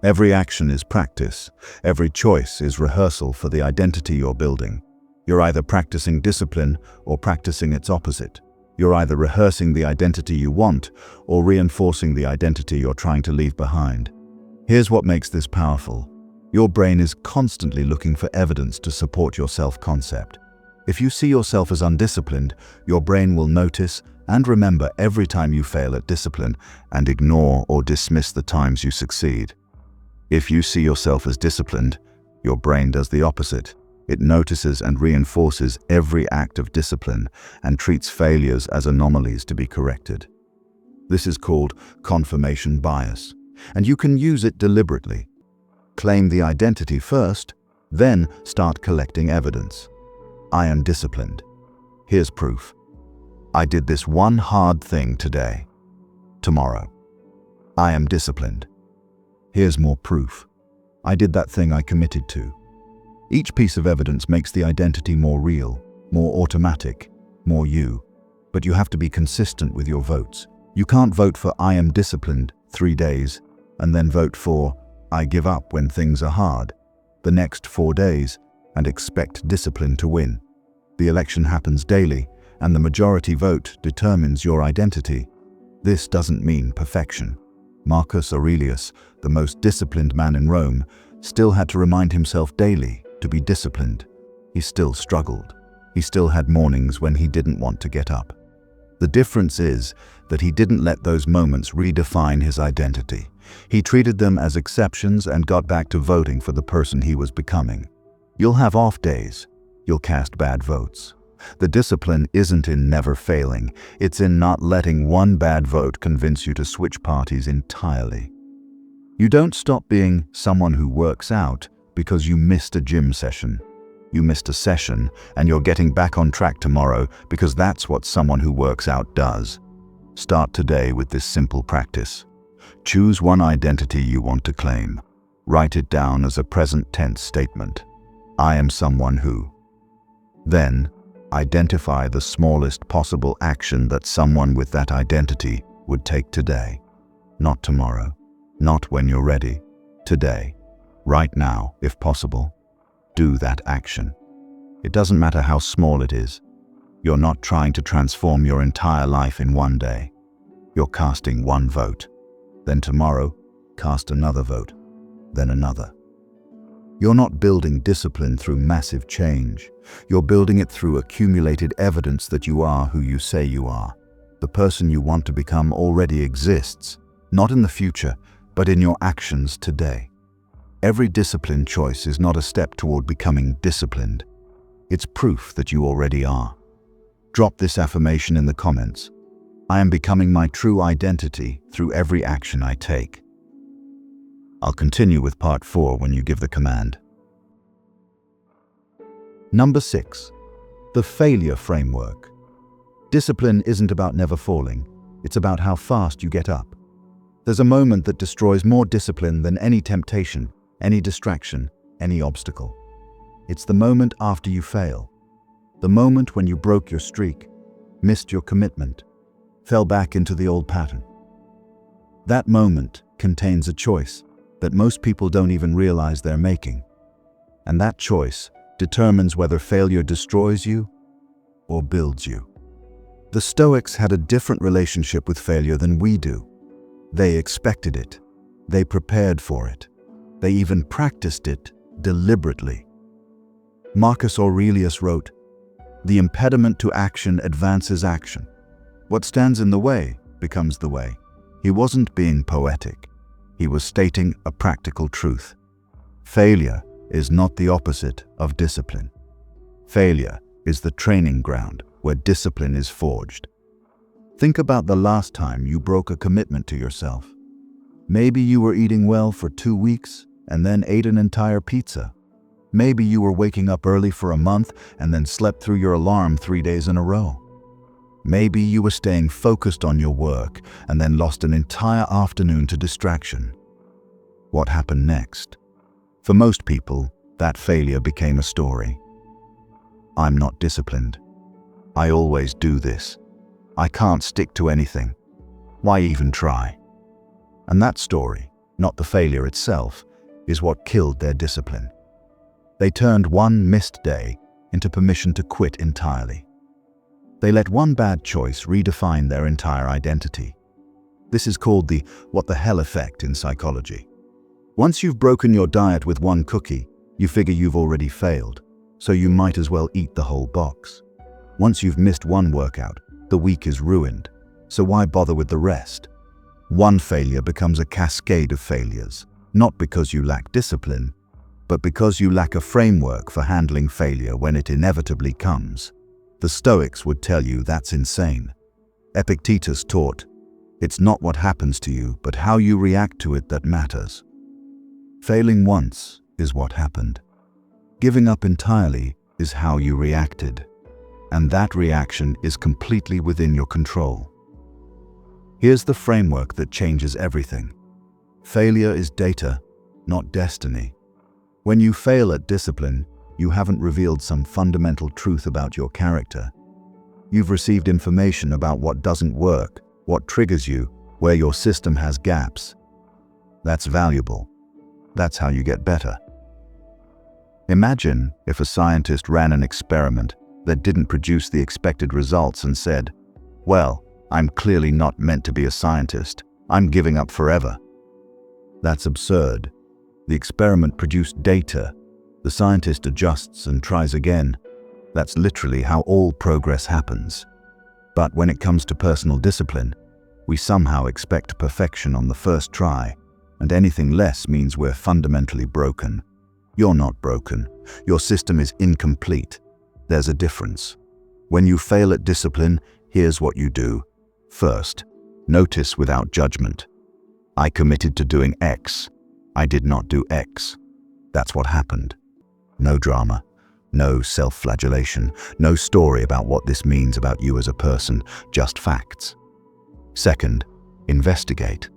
Every action is practice. Every choice is rehearsal for the identity you're building. You're either practicing discipline or practicing its opposite. You're either rehearsing the identity you want or reinforcing the identity you're trying to leave behind. Here's what makes this powerful. Your brain is constantly looking for evidence to support your self-concept. If you see yourself as undisciplined, your brain will notice and remember every time you fail at discipline and ignore or dismiss the times you succeed. If you see yourself as disciplined, your brain does the opposite. It notices and reinforces every act of discipline and treats failures as anomalies to be corrected. This is called confirmation bias, and you can use it deliberately. Claim the identity first, then start collecting evidence. I am disciplined. Here's proof. I did this one hard thing today. Tomorrow. I am disciplined. Here's more proof. I did that thing I committed to. Each piece of evidence makes the identity more real, more automatic, more you. But you have to be consistent with your votes. You can't vote for I am disciplined 3 days and then vote for I give up when things are hard the next 4 days and expect discipline to win. The election happens daily, and the majority vote determines your identity. This doesn't mean perfection. Marcus Aurelius, the most disciplined man in Rome, still had to remind himself daily to be disciplined. He still struggled. He still had mornings when he didn't want to get up. The difference is that he didn't let those moments redefine his identity. He treated them as exceptions and got back to voting for the person he was becoming. You'll have off days. You'll cast bad votes. The discipline isn't in never failing. It's in not letting one bad vote convince you to switch parties entirely. You don't stop being someone who works out because you missed a gym session. You missed a session and you're getting back on track tomorrow because that's what someone who works out does. Start today with this simple practice. Choose one identity you want to claim. Write it down as a present tense statement. I am someone who. Then, identify the smallest possible action that someone with that identity would take today. Not tomorrow. Not when you're ready. Today. Right now, if possible. Do that action. It doesn't matter how small it is. You're not trying to transform your entire life in one day. You're casting one vote. Then tomorrow, cast another vote. Then another. You're not building discipline through massive change. You're building it through accumulated evidence that you are who you say you are. The person you want to become already exists, not in the future, but in your actions today. Every discipline choice is not a step toward becoming disciplined. It's proof that you already are. Drop this affirmation in the comments. I am becoming my true identity through every action I take. I'll continue with part 4 when you give the command. Number 6. The failure framework. Discipline isn't about never falling. It's about how fast you get up. There's a moment that destroys more discipline than any temptation, any distraction, any obstacle. It's the moment after you fail. The moment when you broke your streak, missed your commitment, fell back into the old pattern. That moment contains a choice that most people don't even realize they're making. And that choice determines whether failure destroys you or builds you. The Stoics had a different relationship with failure than we do. They expected it. They prepared for it. They even practiced it deliberately. Marcus Aurelius wrote, "The impediment to action advances action. What stands in the way becomes the way." He wasn't being poetic. He was stating a practical truth. Failure is not the opposite of discipline. Failure is the training ground where discipline is forged. Think about the last time you broke a commitment to yourself. Maybe you were eating well for 2 weeks and then ate an entire pizza. Maybe you were waking up early for a month and then slept through your alarm 3 days in a row. Maybe you were staying focused on your work and then lost an entire afternoon to distraction. What happened next? For most people, that failure became a story. I'm not disciplined. I always do this. I can't stick to anything. Why even try? And that story, not the failure itself, is what killed their discipline. They turned one missed day into permission to quit entirely. They let one bad choice redefine their entire identity. This is called the "what the hell" effect in psychology. Once you've broken your diet with one cookie, you figure you've already failed, so you might as well eat the whole box. Once you've missed one workout, the week is ruined, so why bother with the rest? One failure becomes a cascade of failures, not because you lack discipline, but because you lack a framework for handling failure when it inevitably comes. The Stoics would tell you that's insane. Epictetus taught, "It's not what happens to you, but how you react to it that matters." Failing once is what happened. Giving up entirely is how you reacted. And that reaction is completely within your control. Here's the framework that changes everything. Failure is data, not destiny. When you fail at discipline, you haven't revealed some fundamental truth about your character. You've received information about what doesn't work, what triggers you, where your system has gaps. That's valuable. That's how you get better. Imagine if a scientist ran an experiment that didn't produce the expected results and said, "Well, I'm clearly not meant to be a scientist. I'm giving up forever." That's absurd. The experiment produced data. The scientist adjusts and tries again. That's literally how all progress happens. But when it comes to personal discipline, we somehow expect perfection on the first try, and anything less means we're fundamentally broken. You're not broken. Your system is incomplete. There's a difference. When you fail at discipline, here's what you do. First, notice without judgment. I committed to doing X. I did not do X. That's what happened. No drama, no self-flagellation, no story about what this means about you as a person, just facts. Second, investigate.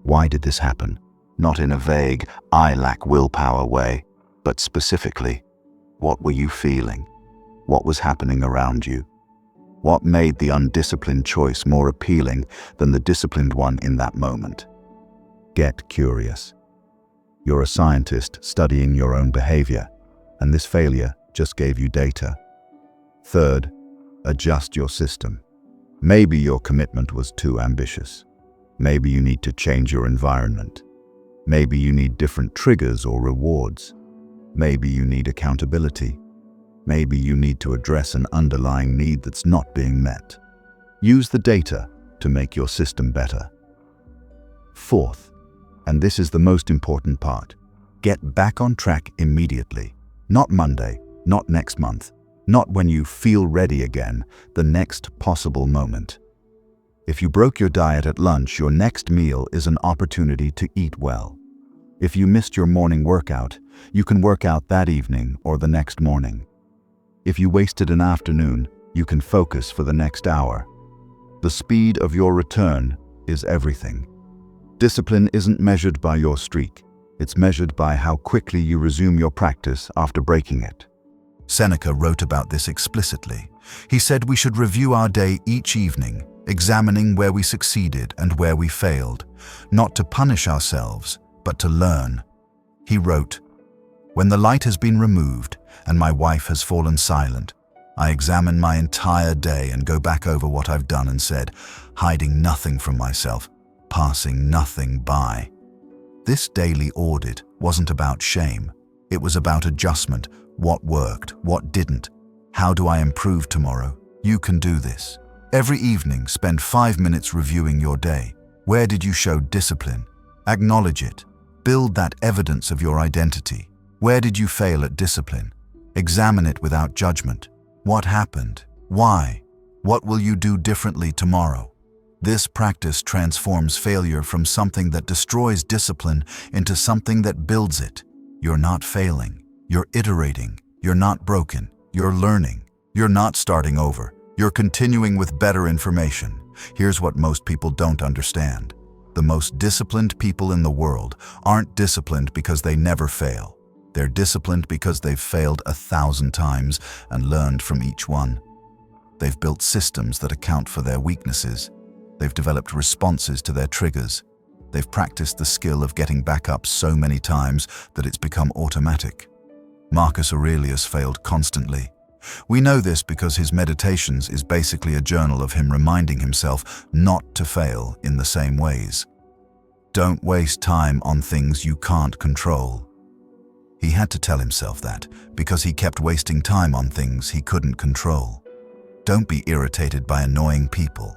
Why did this happen? Not in a vague, "I lack willpower" way, but specifically, what were you feeling? What was happening around you? What made the undisciplined choice more appealing than the disciplined one in that moment? Get curious. You're a scientist studying your own behavior, and this failure just gave you data. Third, adjust your system. Maybe your commitment was too ambitious. Maybe you need to change your environment. Maybe you need different triggers or rewards. Maybe you need accountability. Maybe you need to address an underlying need that's not being met. Use the data to make your system better. Fourth, and this is the most important part, get back on track immediately. Not Monday, not next month, not when you feel ready again, the next possible moment. If you broke your diet at lunch, your next meal is an opportunity to eat well. If you missed your morning workout, you can work out that evening or the next morning. If you wasted an afternoon, you can focus for the next hour. The speed of your return is everything. Discipline isn't measured by your streak. It's measured by how quickly you resume your practice after breaking it. Seneca wrote about this explicitly. He said we should review our day each evening, examining where we succeeded and where we failed, not to punish ourselves, but to learn. He wrote, "When the light has been removed and my wife has fallen silent, I examine my entire day and go back over what I've done and said, hiding nothing from myself, passing nothing by." This daily audit wasn't about shame. It was about adjustment. What worked? What didn't? How do I improve tomorrow? You can do this. Every evening, spend 5 minutes reviewing your day. Where did you show discipline? Acknowledge it. Build that evidence of your identity. Where did you fail at discipline? Examine it without judgment. What happened? Why? What will you do differently tomorrow? This practice transforms failure from something that destroys discipline into something that builds it. You're not failing. You're iterating. You're not broken. You're learning. You're not starting over. You're continuing with better information. Here's what most people don't understand. The most disciplined people in the world aren't disciplined because they never fail. They're disciplined because they've failed 1,000 times and learned from each one. They've built systems that account for their weaknesses. They've developed responses to their triggers. They've practiced the skill of getting back up so many times that it's become automatic. Marcus Aurelius failed constantly. We know this because his Meditations is basically a journal of him reminding himself not to fail in the same ways. Don't waste time on things you can't control. He had to tell himself that because he kept wasting time on things he couldn't control. Don't be irritated by annoying people.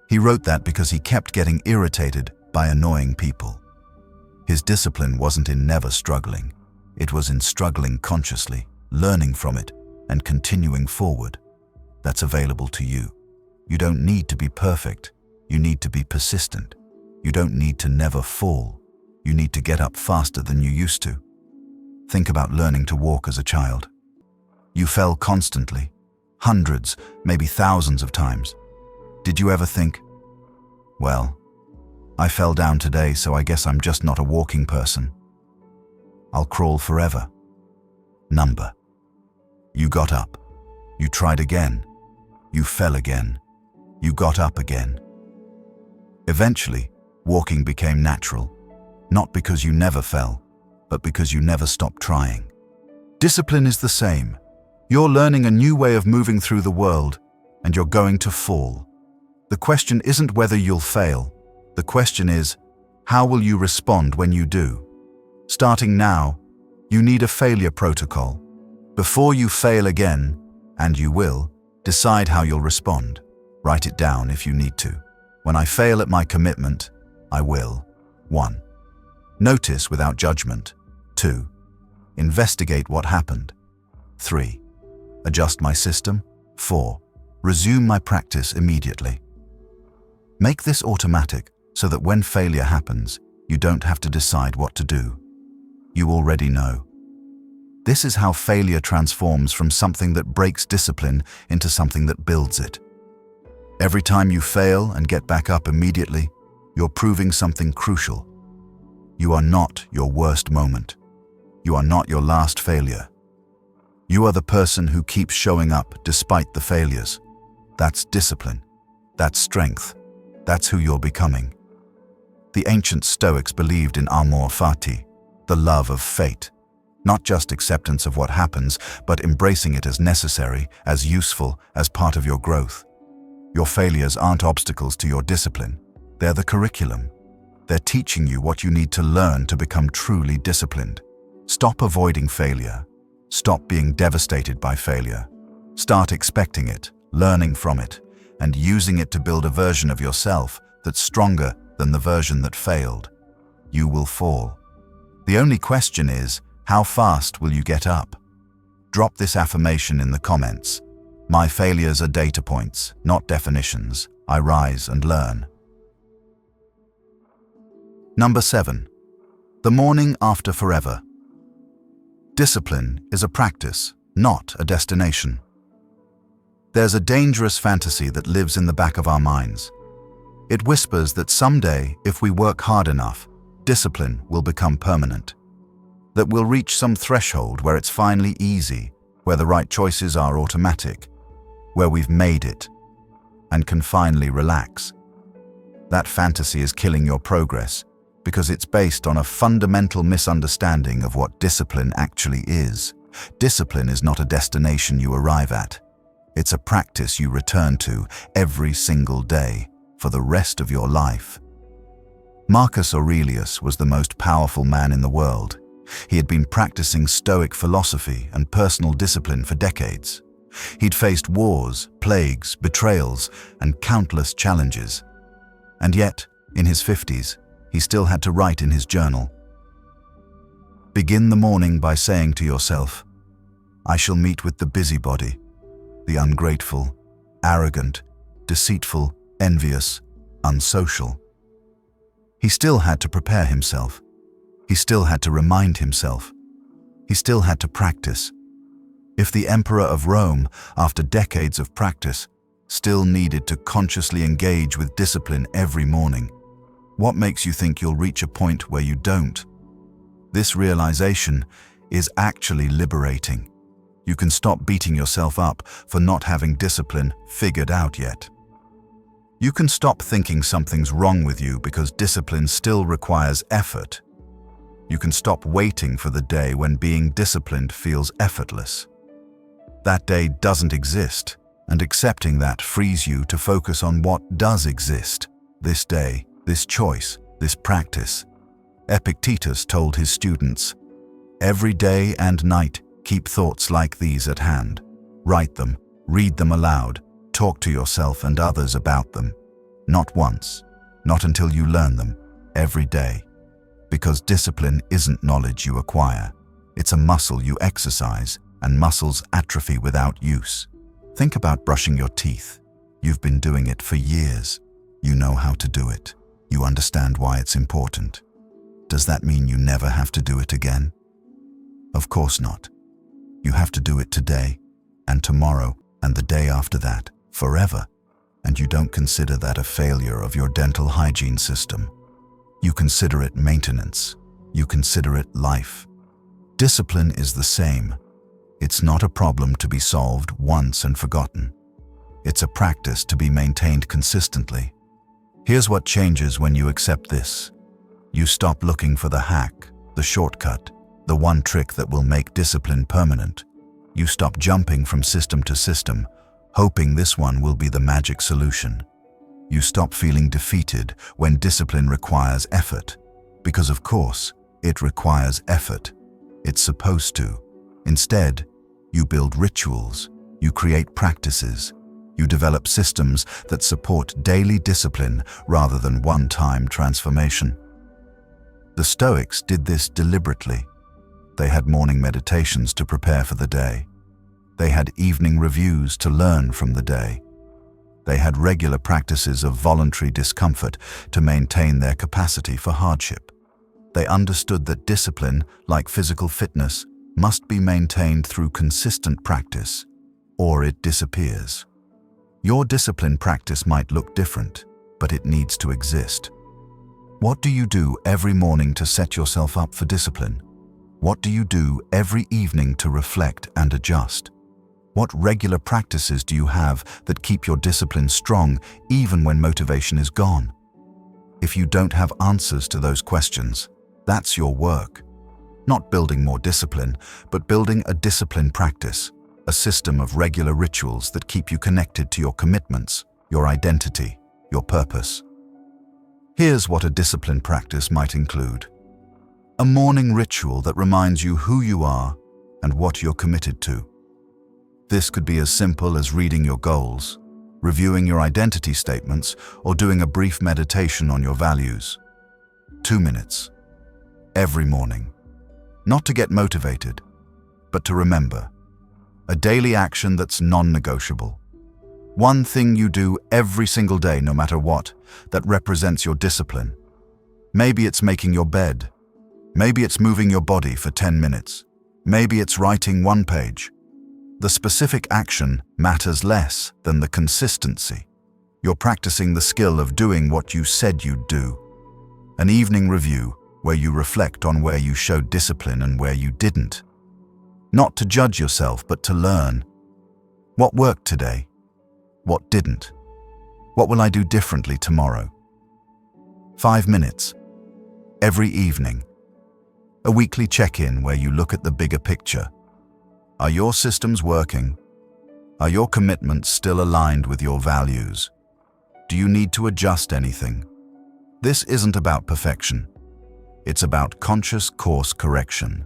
He wrote that because he kept getting irritated by annoying people. His discipline wasn't in never struggling. It was in struggling consciously, learning from it, and continuing forward. That's available to you. You don't need to be perfect. You need to be persistent. You don't need to never fall. You need to get up faster than you used to. Think about learning to walk as a child. You fell constantly, hundreds, maybe thousands of times. Did you ever think, well, I fell down today, so I guess I'm just not a walking person. I'll crawl forever. Number. You got up. You tried again. You fell again. You got up again. Eventually, walking became natural, not because you never fell, but because you never stopped trying. Discipline is the same. You're learning a new way of moving through the world, and you're going to fall. The question isn't whether you'll fail. The question is, how will you respond when you do? Starting now, you need a failure protocol. Before you fail again, and you will, decide how you'll respond. Write it down if you need to. When I fail at my commitment, I will. 1. Notice without judgment. 2. Investigate what happened. 3. Adjust my system. 4. Resume my practice immediately. Make this automatic so that when failure happens, you don't have to decide what to do. You already know. This is how failure transforms from something that breaks discipline into something that builds it. Every time you fail and get back up immediately, you're proving something crucial. You are not your worst moment. You are not your last failure. You are the person who keeps showing up despite the failures. That's discipline. That's strength. That's who you're becoming. The ancient Stoics believed in amor fati, the love of fate. Not just acceptance of what happens, but embracing it as necessary, as useful, as part of your growth. Your failures aren't obstacles to your discipline. They're the curriculum. They're teaching you what you need to learn to become truly disciplined. Stop avoiding failure. Stop being devastated by failure. Start expecting it, learning from it, and using it to build a version of yourself that's stronger than the version that failed. You will fall. The only question is, how fast will you get up? Drop this affirmation in the comments. My failures are data points, not definitions. I rise and learn. Number 7. The morning after forever. Discipline is a practice, not a destination. There's a dangerous fantasy that lives in the back of our minds. It whispers that someday, if we work hard enough, discipline will become permanent. That we'll reach some threshold where it's finally easy, where the right choices are automatic, where we've made it, and can finally relax. That fantasy is killing your progress because it's based on a fundamental misunderstanding of what discipline actually is. Discipline is not a destination you arrive at. It's a practice you return to every single day for the rest of your life. Marcus Aurelius was the most powerful man in the world. He had been practicing Stoic philosophy and personal discipline for decades. He'd faced wars, plagues, betrayals, and countless challenges. And yet, in his 50s, he still had to write in his journal. Begin the morning by saying to yourself, "I shall meet with the busybody, the ungrateful, arrogant, deceitful, envious, unsocial." He still had to prepare himself. He still had to remind himself. He still had to practice. If the Emperor of Rome, after decades of practice, still needed to consciously engage with discipline every morning, what makes you think you'll reach a point where you don't? This realization is actually liberating. You can stop beating yourself up for not having discipline figured out yet. You can stop thinking something's wrong with you because discipline still requires effort. You can stop waiting for the day when being disciplined feels effortless. That day doesn't exist, and accepting that frees you to focus on what does exist. This day, this choice, this practice. Epictetus told his students, "Every day and night, keep thoughts like these at hand. Write them, read them aloud, talk to yourself and others about them. Not once, not until you learn them, every day. Because discipline isn't knowledge you acquire. It's a muscle you exercise, and muscles atrophy without use. Think about brushing your teeth. You've been doing it for years. You know how to do it. You understand why it's important. Does that mean you never have to do it again? Of course not. You have to do it today, and tomorrow, and the day after that, forever. And you don't consider that a failure of your dental hygiene system. You consider it maintenance. You consider it life. Discipline is the same. It's not a problem to be solved once and forgotten. It's a practice to be maintained consistently. Here's what changes when you accept this. You stop looking for the hack, the shortcut, the one trick that will make discipline permanent. You stop jumping from system to system, hoping this one will be the magic solution. You stop feeling defeated when discipline requires effort, because of course, it requires effort. It's supposed to. Instead, you build rituals, you create practices, you develop systems that support daily discipline rather than one-time transformation. The Stoics did this deliberately. They had morning meditations to prepare for the day. They had evening reviews to learn from the day. They had regular practices of voluntary discomfort to maintain their capacity for hardship. They understood that discipline, like physical fitness, must be maintained through consistent practice, or it disappears. Your discipline practice might look different, but it needs to exist. What do you do every morning to set yourself up for discipline? What do you do every evening to reflect and adjust? What regular practices do you have that keep your discipline strong even when motivation is gone? If you don't have answers to those questions, that's your work. Not building more discipline, but building a discipline practice, a system of regular rituals that keep you connected to your commitments, your identity, your purpose. Here's what a discipline practice might include. A morning ritual that reminds you who you are and what you're committed to. This could be as simple as reading your goals, reviewing your identity statements, or doing a brief meditation on your values. 2 minutes. Every morning. Not to get motivated, but to remember. A daily action that's non-negotiable. One thing you do every single day, no matter what, that represents your discipline. Maybe it's making your bed. Maybe it's moving your body for 10 minutes. Maybe it's writing one page. The specific action matters less than the consistency. You're practicing the skill of doing what you said you'd do. An evening review where you reflect on where you showed discipline and where you didn't. Not to judge yourself, but to learn. What worked today? What didn't? What will I do differently tomorrow? 5 minutes. Every evening. A weekly check-in where you look at the bigger picture. Are your systems working? Are your commitments still aligned with your values? Do you need to adjust anything? This isn't about perfection. It's about conscious course correction.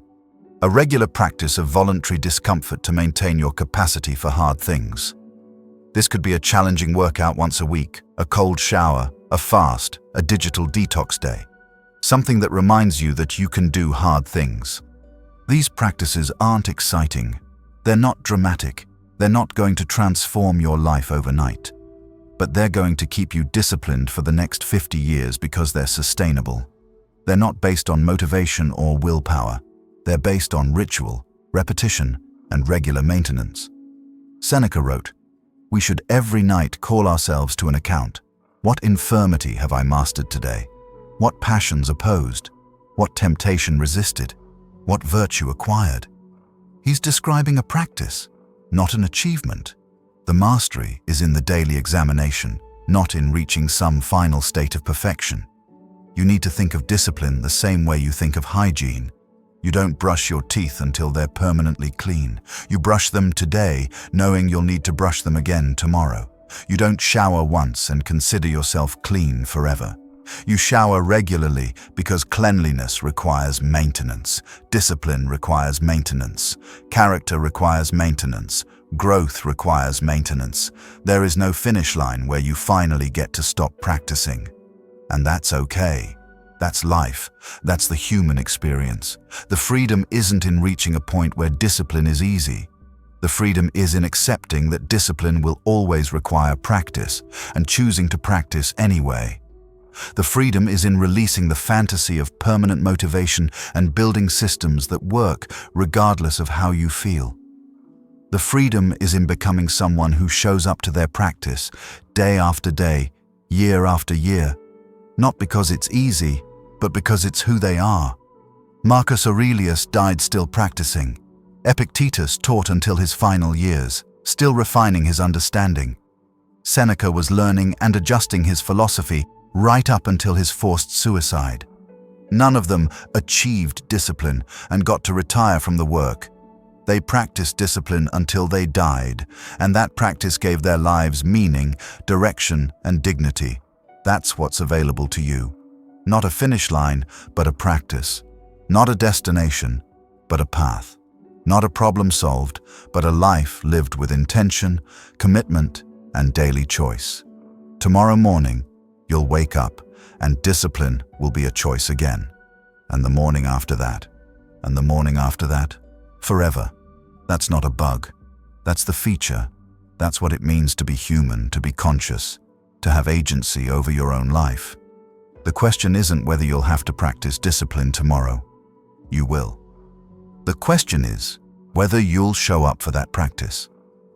A regular practice of voluntary discomfort to maintain your capacity for hard things. This could be a challenging workout once a week, a cold shower, a fast, a digital detox day. Something that reminds you that you can do hard things. These practices aren't exciting. They're not dramatic. They're not going to transform your life overnight. But they're going to keep you disciplined for the next 50 years because they're sustainable. They're not based on motivation or willpower. They're based on ritual, repetition, and regular maintenance. Seneca wrote, "We should every night call ourselves to an account. What infirmity have I mastered today? What passions opposed? What temptation resisted? What virtue acquired?" He's describing a practice, not an achievement. The mastery is in the daily examination, not in reaching some final state of perfection. You need to think of discipline the same way you think of hygiene. You don't brush your teeth until they're permanently clean. You brush them today, knowing you'll need to brush them again tomorrow. You don't shower once and consider yourself clean forever. You shower regularly because cleanliness requires maintenance. Discipline requires maintenance. Character requires maintenance. Growth requires maintenance. There is no finish line where you finally get to stop practicing. And that's okay. That's life. That's the human experience. The freedom isn't in reaching a point where discipline is easy. The freedom is in accepting that discipline will always require practice and choosing to practice anyway. The freedom is in releasing the fantasy of permanent motivation and building systems that work regardless of how you feel. The freedom is in becoming someone who shows up to their practice day after day, year after year, not because it's easy, but because it's who they are. Marcus Aurelius died still practicing. Epictetus taught until his final years, still refining his understanding. Seneca was learning and adjusting his philosophy right up until his forced suicide. None of them achieved discipline and got to retire from the work. They practiced discipline until they died, and that practice gave their lives meaning, direction, and dignity. That's what's available to you. Not a finish line, but a practice. Not a destination, but a path. Not a problem solved, but a life lived with intention, commitment, and daily choice. Tomorrow morning, you'll wake up, and discipline will be a choice again. And the morning after that, and the morning after that, forever. That's not a bug. That's the feature. That's what it means to be human, to be conscious, to have agency over your own life. The question isn't whether you'll have to practice discipline tomorrow. You will. The question is whether you'll show up for that practice,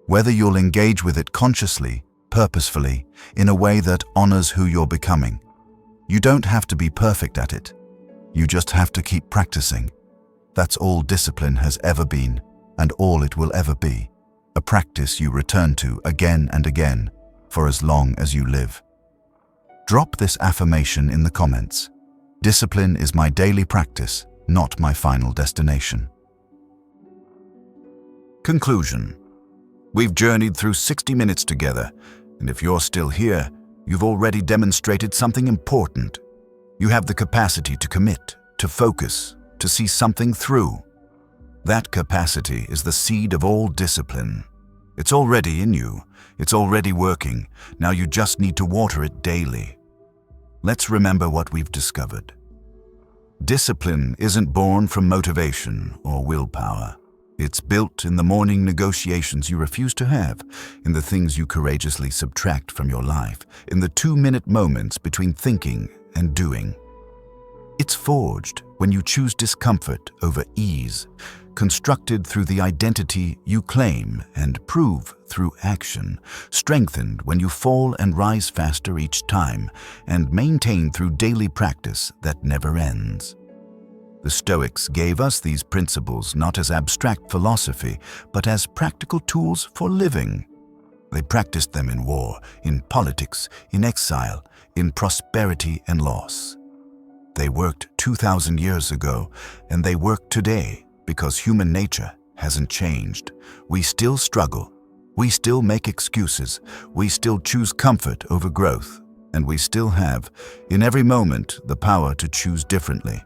whether you'll engage with it consciously, purposefully, in a way that honors who you're becoming. You don't have to be perfect at it. You just have to keep practicing. That's all discipline has ever been, and all it will ever be. A practice you return to again and again, for as long as you live. Drop this affirmation in the comments. Discipline is my daily practice, not my final destination. Conclusion. We've journeyed through 60 minutes together, and if you're still here, you've already demonstrated something important. You have the capacity to commit, to focus, to see something through. That capacity is the seed of all discipline. It's already in you. It's already working. Now you just need to water it daily. Let's remember what we've discovered. Discipline isn't born from motivation or willpower. It's built in the morning negotiations you refuse to have, in the things you courageously subtract from your life, in the 2-minute moments between thinking and doing. It's forged when you choose discomfort over ease, constructed through the identity you claim and prove through action, strengthened when you fall and rise faster each time, and maintained through daily practice that never ends. The Stoics gave us these principles not as abstract philosophy, but as practical tools for living. They practiced them in war, in politics, in exile, in prosperity and loss. They worked 2,000 years ago, and they work today because human nature hasn't changed. We still struggle, we still make excuses, we still choose comfort over growth, and we still have, in every moment, the power to choose differently.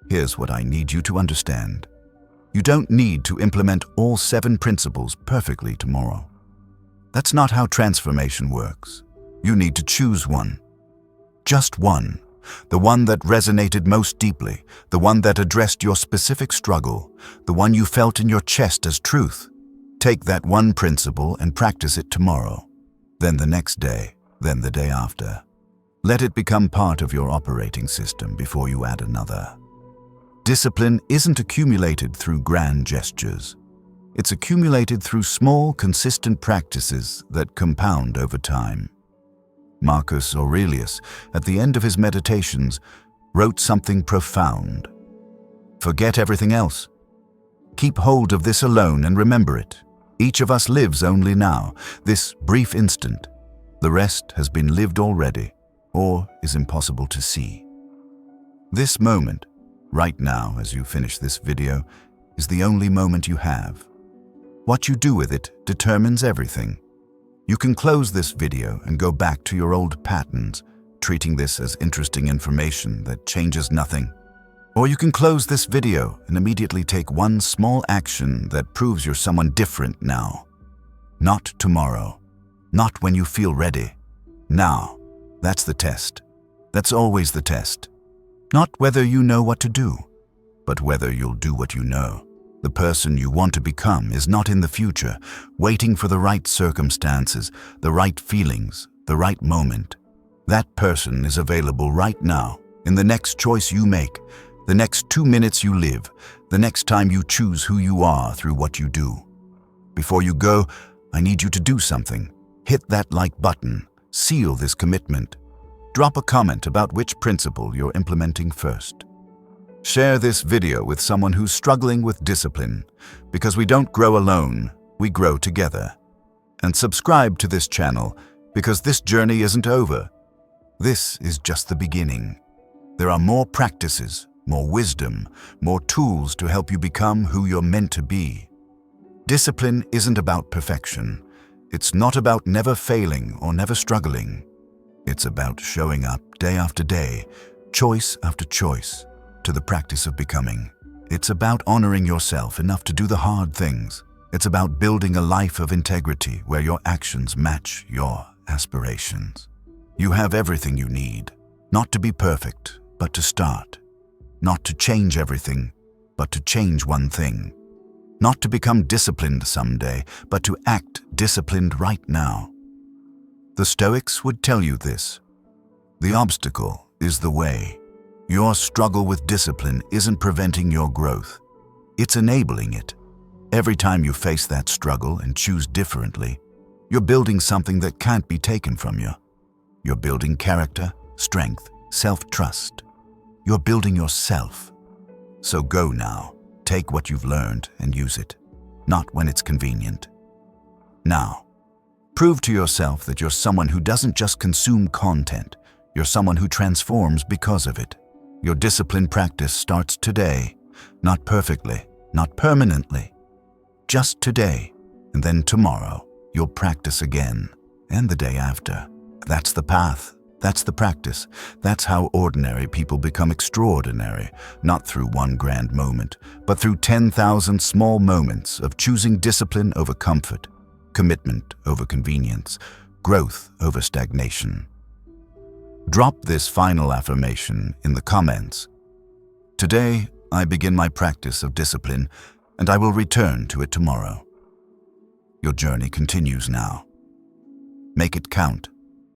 Here's what I need you to understand. You don't need to implement all 7 principles perfectly tomorrow. That's not how transformation works. You need to choose one. Just one. The one that resonated most deeply, the one that addressed your specific struggle, the one you felt in your chest as truth. Take that one principle and practice it tomorrow, then the next day, then the day after. Let it become part of your operating system before you add another. Discipline isn't accumulated through grand gestures. It's accumulated through small, consistent practices that compound over time. Marcus Aurelius, at the end of his meditations, wrote something profound. Forget everything else. Keep hold of this alone and remember it. Each of us lives only now, this brief instant. The rest has been lived already, or is impossible to see. This moment, right now as you finish this video, is the only moment you have. What you do with it determines everything. You can close this video and go back to your old patterns, treating this as interesting information that changes nothing. Or you can close this video and immediately take one small action that proves you're someone different now. Not tomorrow. Not when you feel ready. Now. That's the test. That's always the test. Not whether you know what to do, but whether you'll do what you know. The person you want to become is not in the future, waiting for the right circumstances, the right feelings, the right moment. That person is available right now, in the next choice you make, the next 2 minutes you live, the next time you choose who you are through what you do. Before you go, I need you to do something. Hit that like button. Seal this commitment. Drop a comment about which principle you're implementing first. Share this video with someone who's struggling with discipline, because we don't grow alone, we grow together. And subscribe to this channel, because this journey isn't over. This is just the beginning. There are more practices, more wisdom, more tools to help you become who you're meant to be. Discipline isn't about perfection. It's not about never failing or never struggling. It's about showing up day after day, choice after choice, to the practice of becoming. It's about honoring yourself enough to do the hard things. It's about building a life of integrity where your actions match your aspirations. You have everything you need, not to be perfect, but to start. Not to change everything, but to change one thing. Not to become disciplined someday, but to act disciplined right now. The Stoics would tell you this. The obstacle is the way. Your struggle with discipline isn't preventing your growth. It's enabling it. Every time you face that struggle and choose differently, you're building something that can't be taken from you. You're building character, strength, self-trust. You're building yourself. So go now. Take what you've learned and use it. Not when it's convenient. Now, prove to yourself that you're someone who doesn't just consume content. You're someone who transforms because of it. Your discipline practice starts today. Not perfectly, not permanently. Just today, and then tomorrow, you'll practice again, and the day after. That's the path. That's the practice. That's how ordinary people become extraordinary, not through one grand moment, but through 10,000 small moments of choosing discipline over comfort, commitment over convenience, growth over stagnation. Drop this final affirmation in the comments. Today, I begin my practice of discipline, and I will return to it tomorrow. Your journey continues now. Make it count.